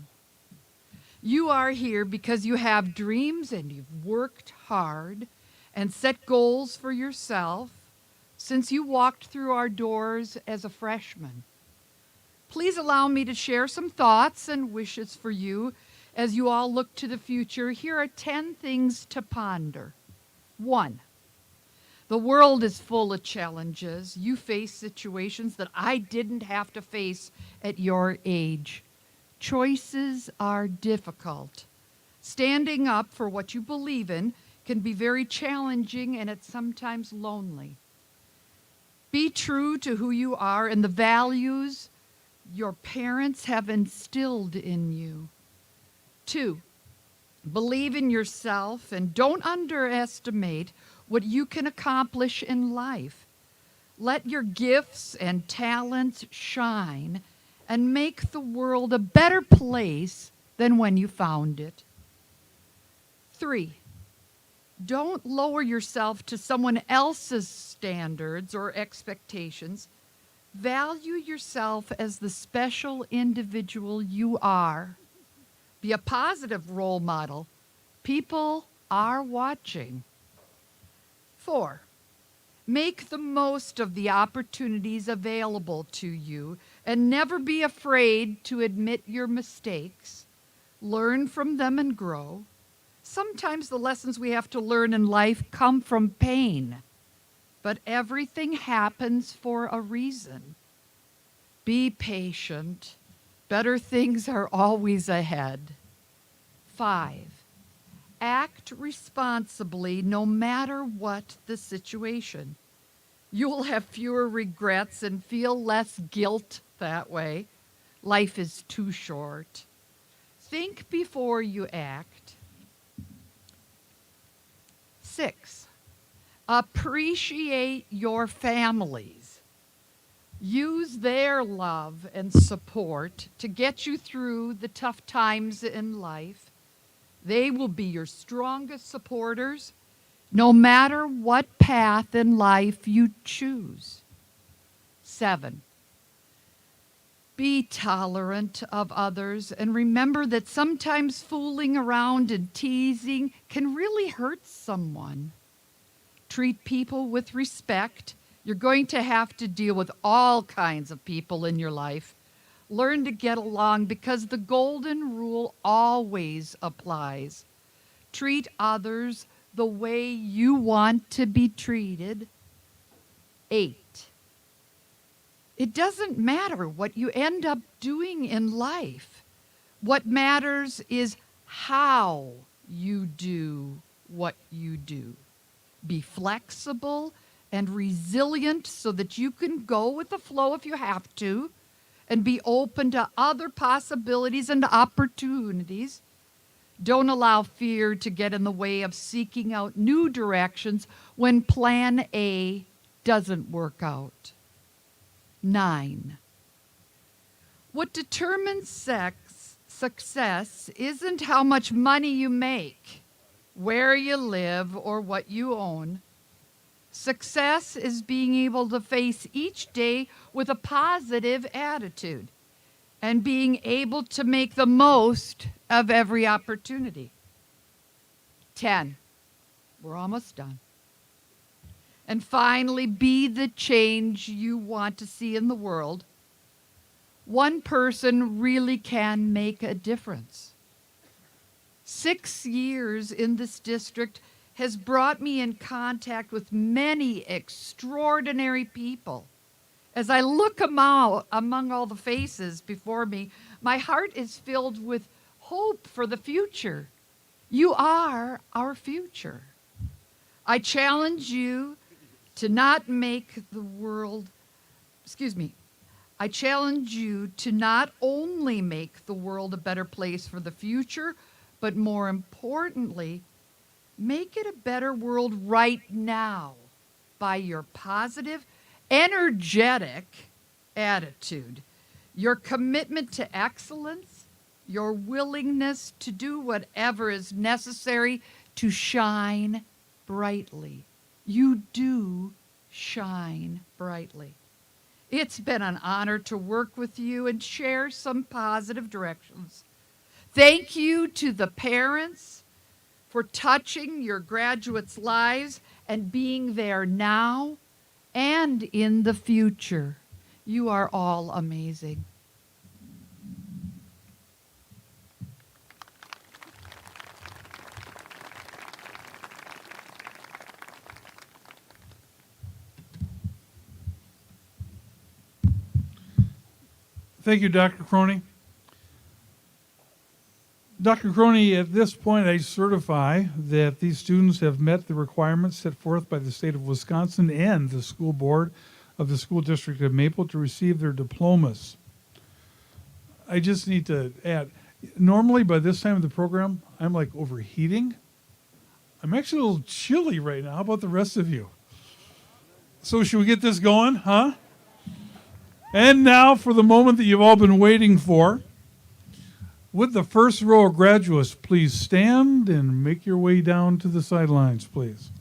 You are here because you have dreams and you've worked hard and set goals for yourself since you walked through our doors as a freshman. Please allow me to share some thoughts and wishes for you as you all look to the future. Here are 10 things to ponder. 1, the world is full of challenges. You face situations that I didn't have to face at your age. Choices are difficult. Standing up for what you believe in can be very challenging and it's sometimes lonely. Be true to who you are and the values your parents have instilled in you. 2, believe in yourself and don't underestimate what you can accomplish in life. Let your gifts and talents shine and make the world a better place than when you found it. 3, don't lower yourself to someone else's standards or expectations. Value yourself as the special individual you are. Be a positive role model. People are watching. 4, make the most of the opportunities available to you and never be afraid to admit your mistakes. Learn from them and grow. Sometimes the lessons we have to learn in life come from pain, but everything happens for a reason. Be patient. Better things are always ahead. 5, act responsibly no matter what the situation. You'll have fewer regrets and feel less guilt that way. Life is too short. Think before you act. 6, appreciate your families. Use their love and support to get you through the tough times in life. They will be your strongest supporters no matter what path in life you choose. 7, be tolerant of others and remember that sometimes fooling around and teasing can really hurt someone. Treat people with respect. You're going to have to deal with all kinds of people in your life. Learn to get along because the golden rule always applies. Treat others the way you want to be treated. 8. It doesn't matter what you end up doing in life. What matters is how you do what you do. Be flexible and resilient so that you can go with the flow if you have to, and be open to other possibilities and opportunities. Don't allow fear to get in the way of seeking out new directions when plan A doesn't work out. 9. What determines success isn't how much money you make, where you live, or what you own. Success is being able to face each day with a positive attitude and being able to make the most of every opportunity. 10. We're almost done. And finally, be the change you want to see in the world. One person really can make a difference. 6 years in this district has brought me in contact with many extraordinary people. As I look among all the faces before me, my heart is filled with hope for the future. You are our future. I challenge you to not make the world, I challenge you to not only make the world a better place for the future, but more importantly, make it a better world right now by your positive, energetic attitude, your commitment to excellence, your willingness to do whatever is necessary to shine brightly. You do shine brightly. It's been an honor to work with you and share some positive directions. Thank you to the parents for touching your graduates' lives and being there now and in the future. You are all amazing. Thank you, Dr. Cronin. Dr. Cronin, at this point, I certify that these students have met the requirements set forth by the state of Wisconsin and the school board of the school district of Maple to receive their diplomas. I just need to add, normally by this time of the program, I'm like overheating. I'm actually a little chilly right now. How about the rest of you? So should we get this going, huh? And now for the moment that you've all been waiting for. Would the first row of graduates please stand and make your way down to the sidelines, please?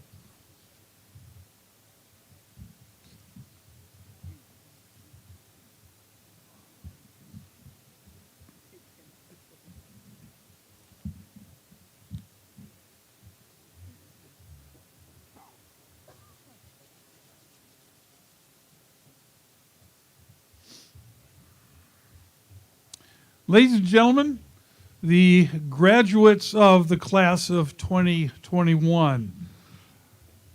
Ladies and gentlemen, the graduates of the class of 2021.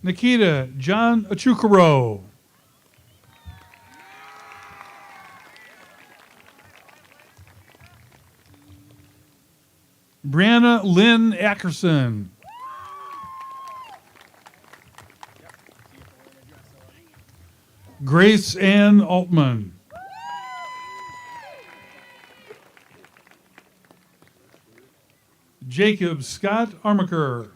Nikita John Achukaro. Brianna Lynn Ackerson. Grace Ann Altman. Jacob Scott Armaker.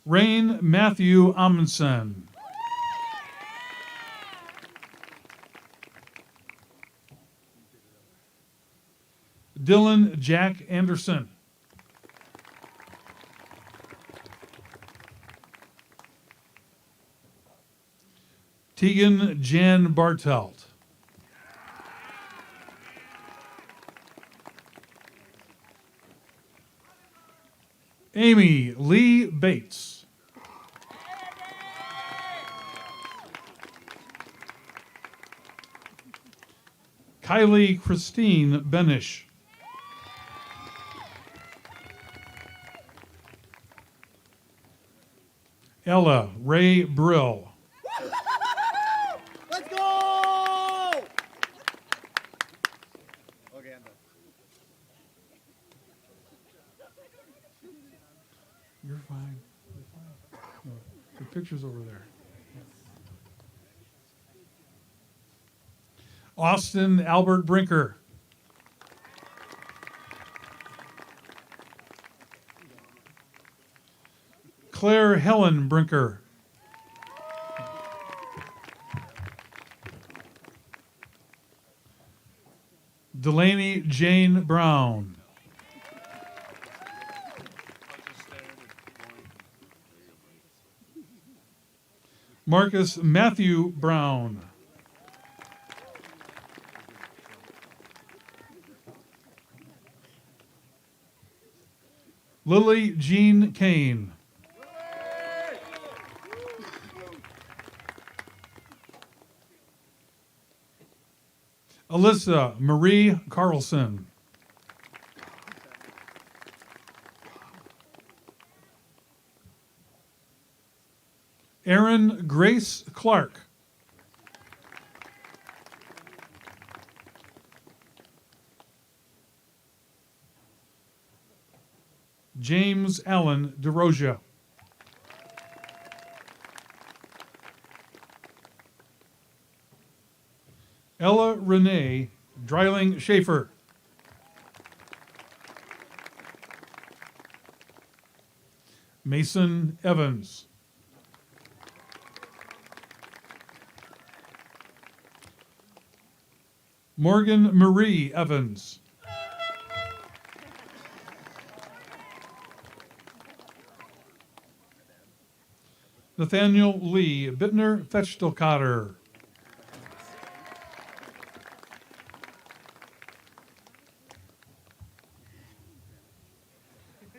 Rain Matthew Amundsen. Dylan Jack Anderson. Tegan Jan Bartelt. Amy Lee Bates. Kylie Christine Benish. Ella Ray Brill. Let's go! Okay, I'm done. You're fine. You're fine. No, the picture's over there. Austin Albert Brinker. Claire Helen Brinker. Delaney Jane Brown. Marcus Matthew Brown. Lily Jean Kane. Alyssa Marie Carlson. Erin Grace Clark. James Allen DeRosia. Ella Renee Dreiling Schaefer. Mason Evans. Morgan Marie Evans. Nathaniel Lee Bittner Fechtelkotter.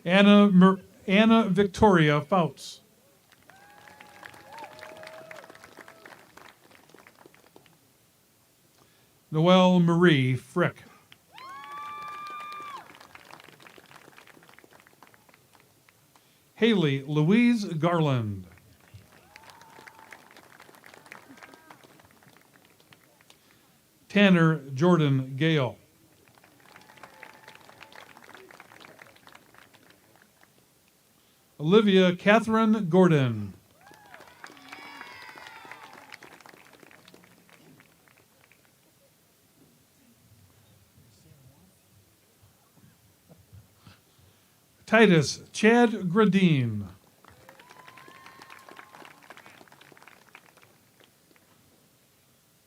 Anna Victoria Fouts. Noelle Marie Frick. Haley Louise Garland. Tanner Jordan Gale. Olivia Catherine Gordon. Titus Chad Gradine.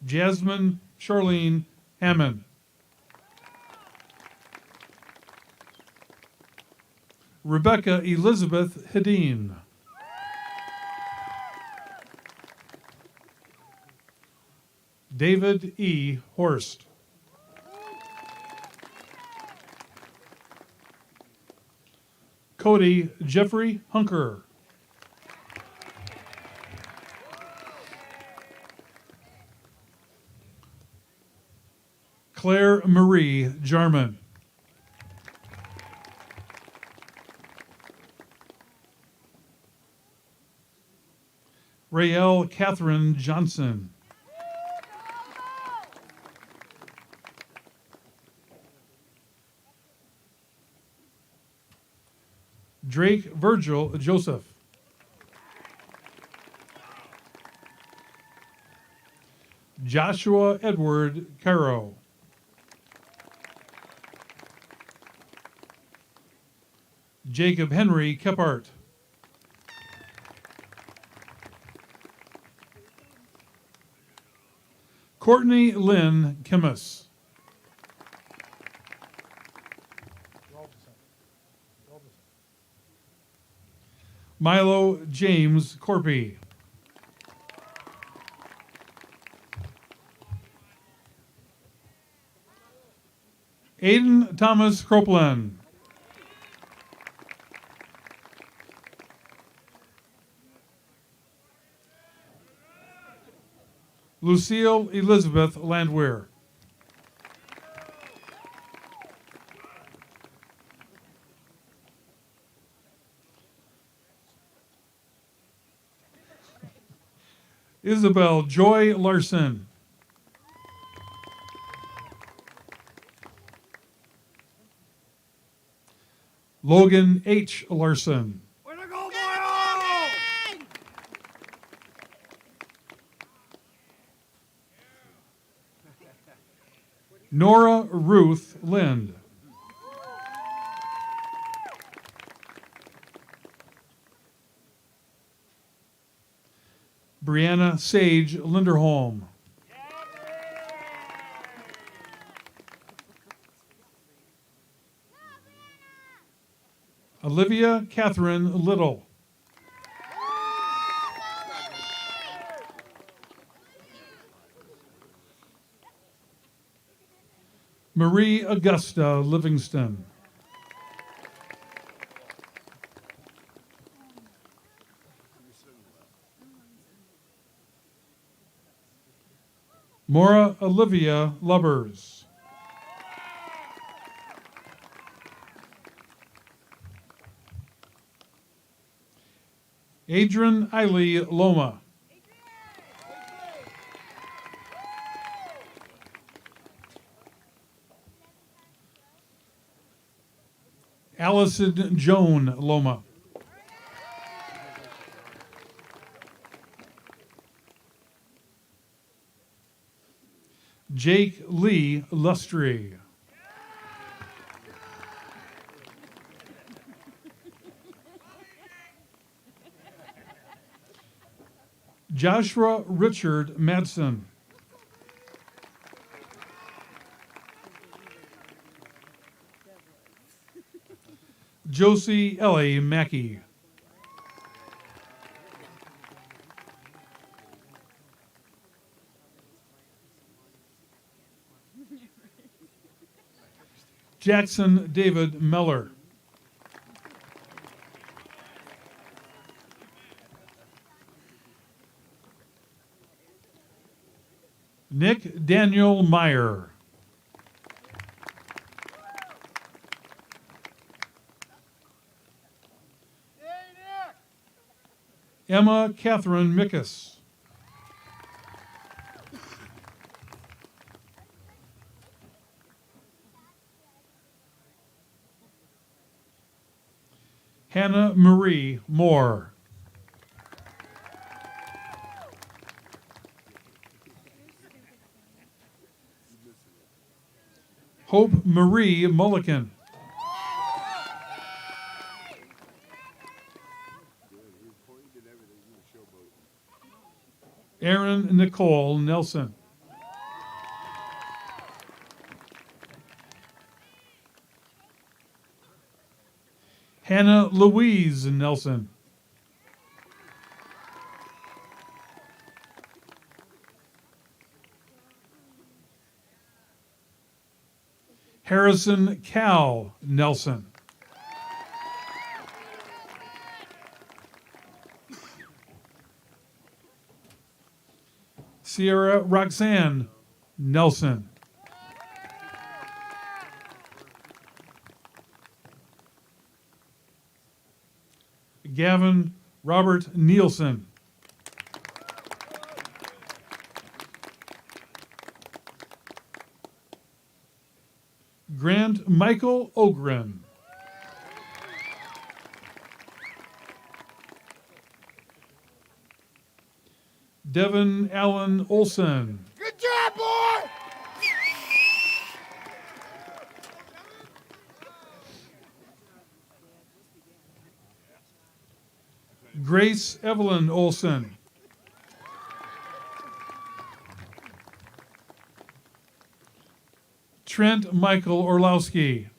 Jasmine Charlene Hammond. Rebecca Elizabeth Hedin. David E. Horst. Cody Jeffrey Hunker. Claire Marie Jarman. Rael Catherine Johnson. Drake Virgil Joseph. Joshua Edward Caro. Jacob Henry Kephart. Courtney Lynn Kimmis. Milo James Corpy. Aiden Thomas Cropland. Lucille Elizabeth Landwehr. Isabel Joy Larson. Logan H. Larson. Way to go, boy! Nora Ruth Lind. Brianna Sage Linderholm. Olivia Catherine Little. Marie Augusta Livingston. Maura Olivia Lubbers. Adrian Eiley Loma. Allison Joan Loma. Jake Lee Lustry. Joshua Richard Madsen. Josie Ellie Mackey. Jackson David Meller. Nick Daniel Meyer. Emma Catherine Mickus. Hannah Marie Moore. Hope Marie Mulliken. Erin Nicole Nelson. Hannah Louise Nelson. Harrison Cal Nelson. Sierra Roxanne Nelson. Gavin Robert Nielsen. Grant Michael Ogren. Devin Allen Olson. Good job, boy! Grace Evelyn Olson. Trent Michael Orlowski.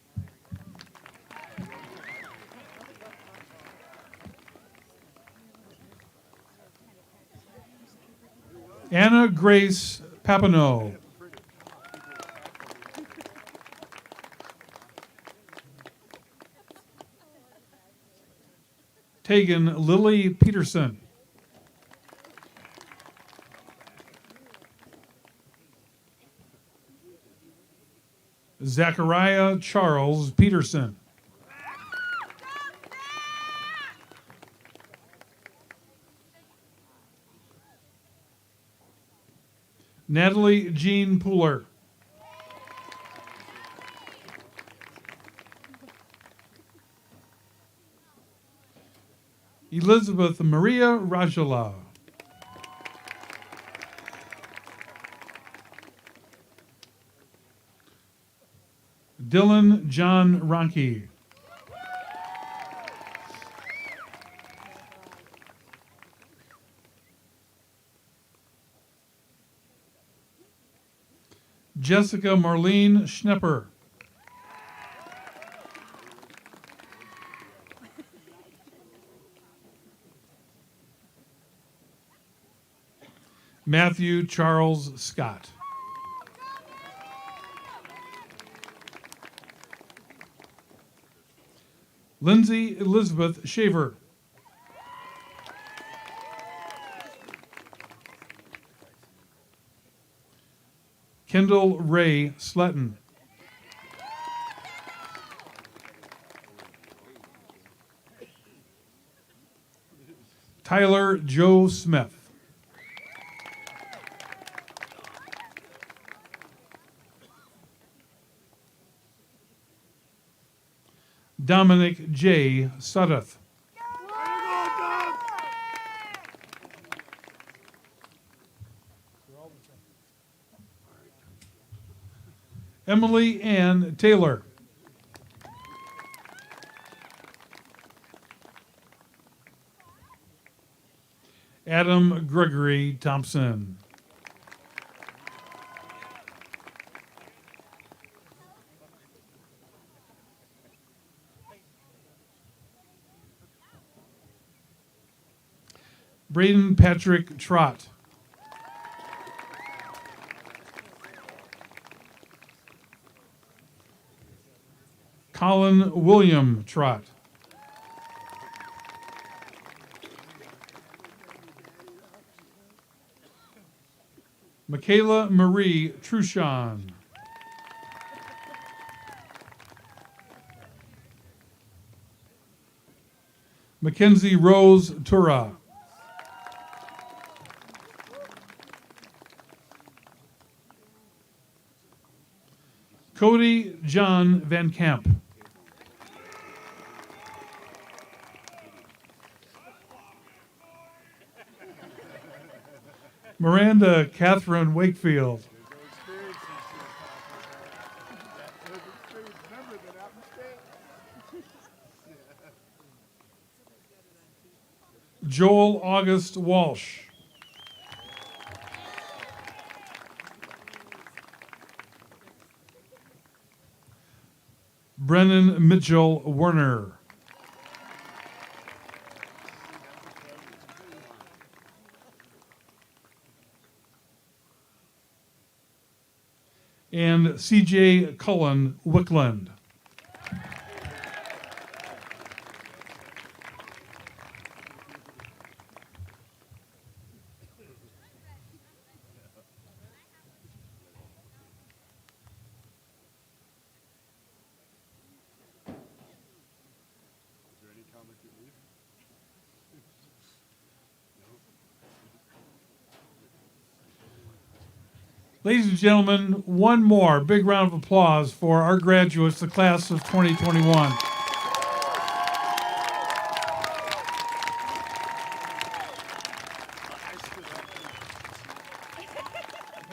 Anna Grace Papineau. Tegan Lily Peterson. Zachariah Charles Peterson. Natalie Jean Pooler. Elizabeth Maria Rajala. Dylan John Ronke. Jessica Marlene Schnepper. Matthew Charles Scott. Lindsay Elizabeth Shaver. Kendall Ray Sletton. Tyler Joe Smith. Dominic J. Sudduth. Emily Ann Taylor. Adam Gregory Thompson. Braden Patrick Trott. Colin William Trott. Michaela Marie Truchon. Mackenzie Rose Tura. Cody John Van Camp. Miranda Catherine Wakefield. Joel August Walsh. Brennan Mitchell Werner. And CJ Cullen Wickland. Ladies and gentlemen, one more big round of applause for our graduates, the class of 2021.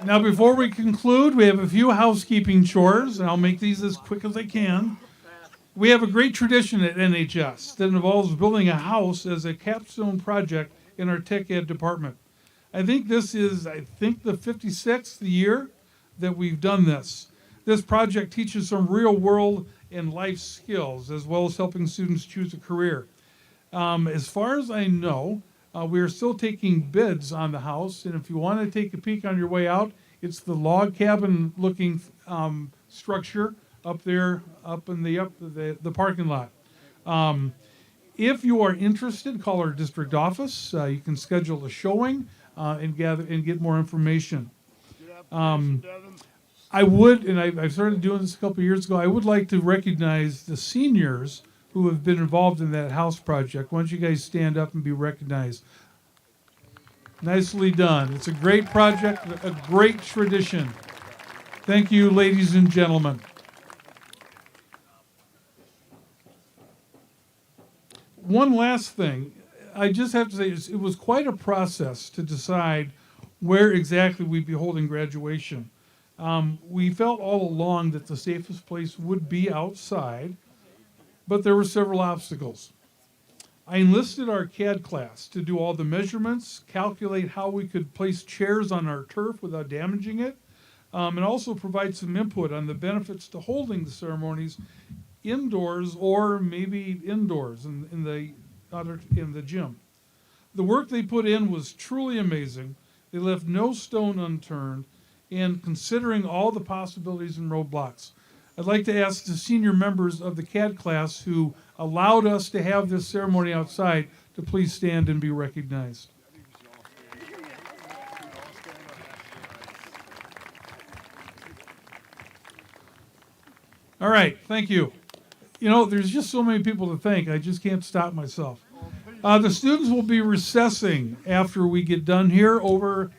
Now, before we conclude, we have a few housekeeping chores, and I'll make these as quick as I can. We have a great tradition at NHS that involves building a house as a capstone project in our tech ed department. I think this is, the 56th year that we've done this. This project teaches some real world and life skills, as well as helping students choose a career. As far as I know, we are still taking bids on the house, and if you want to take a peek on your way out, it's the log cabin looking structure up there, up in the parking lot. If you are interested, call our district office. You can schedule a showing. And get more information. I would, and I started doing this a couple of years ago, I would like to recognize the seniors who have been involved in that house project. Why don't you guys stand up and be recognized? Nicely done. It's a great project, a great tradition. Thank you, ladies and gentlemen. One last thing. I just have to say, it was quite a process to decide where exactly we'd be holding graduation. We felt all along that the safest place would be outside, but there were several obstacles. I enlisted our CAD class to do all the measurements, calculate how we could place chairs on our turf without damaging it, and also provide some input on the benefits to holding the ceremonies indoors or maybe indoors in the gym. The work they put in was truly amazing. They left no stone unturned, and considering all the possibilities and roadblocks. I'd like to ask the senior members of the CAD class who allowed us to have this ceremony outside to please stand and be recognized. All right, thank you. You know, there's just so many people to thank, I just can't stop myself. The students will be recessing after we get done here over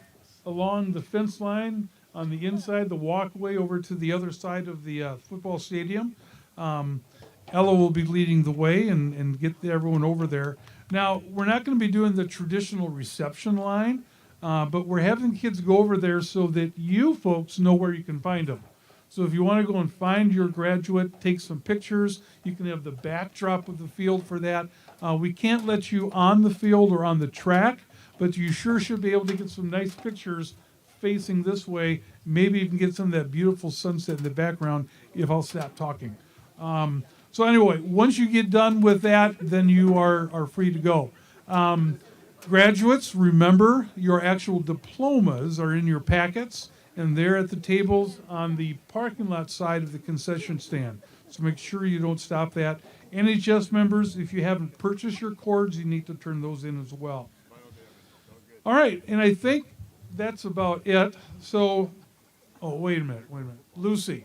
along the fence line on the inside, the walkway over to the other side of the football stadium. Ella will be leading the way and get everyone over there. Now, we're not going to be doing the traditional reception line, but we're having kids go over there so that you folks know where you can find them. So if you want to go and find your graduate, take some pictures, you can have the backdrop of the field for that. We can't let you on the field or on the track, but you sure should be able to get some nice pictures facing this way. Maybe you can get some of that beautiful sunset in the background if I'll stop talking. So anyway, once you get done with that, then you are free to go. Graduates, remember your actual diplomas are in your packets, and they're at the tables on the parking lot side of the concession stand. So make sure you don't stop that. NHS members, if you haven't purchased your cords, you need to turn those in as well. All right, and I think that's about it. So, wait a minute. Lucy,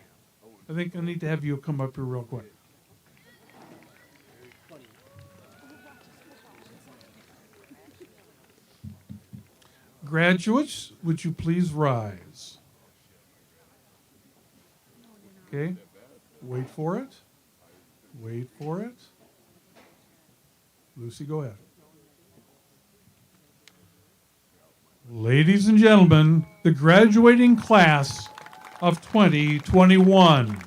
I think I need to have you come up here real quick. Graduates, would you please rise? Okay, wait for it. Lucy, go ahead. Ladies and gentlemen, the graduating class of 2021.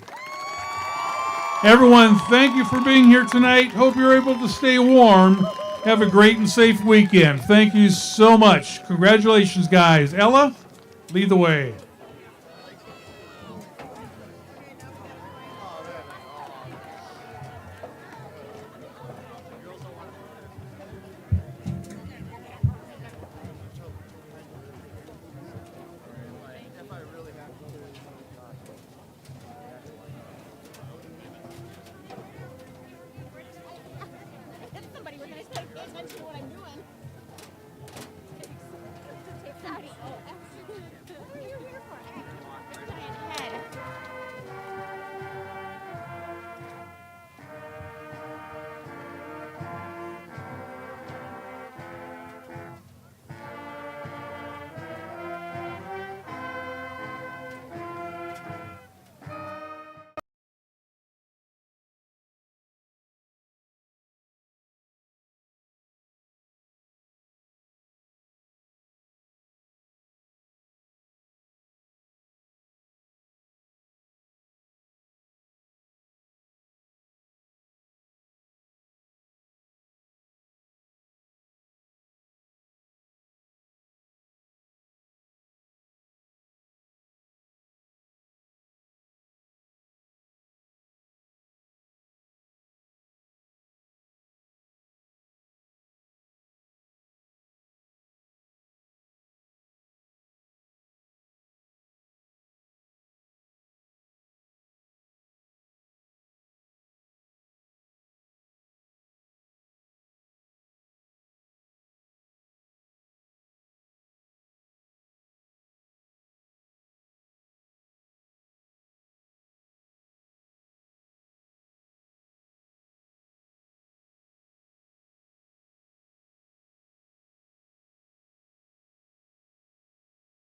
Everyone, thank you for being here tonight. Hope you're able to stay warm. Have a great and safe weekend. Thank you so much. Congratulations, guys. Ella, lead the way. Somebody was going to say, pay attention to what I'm doing.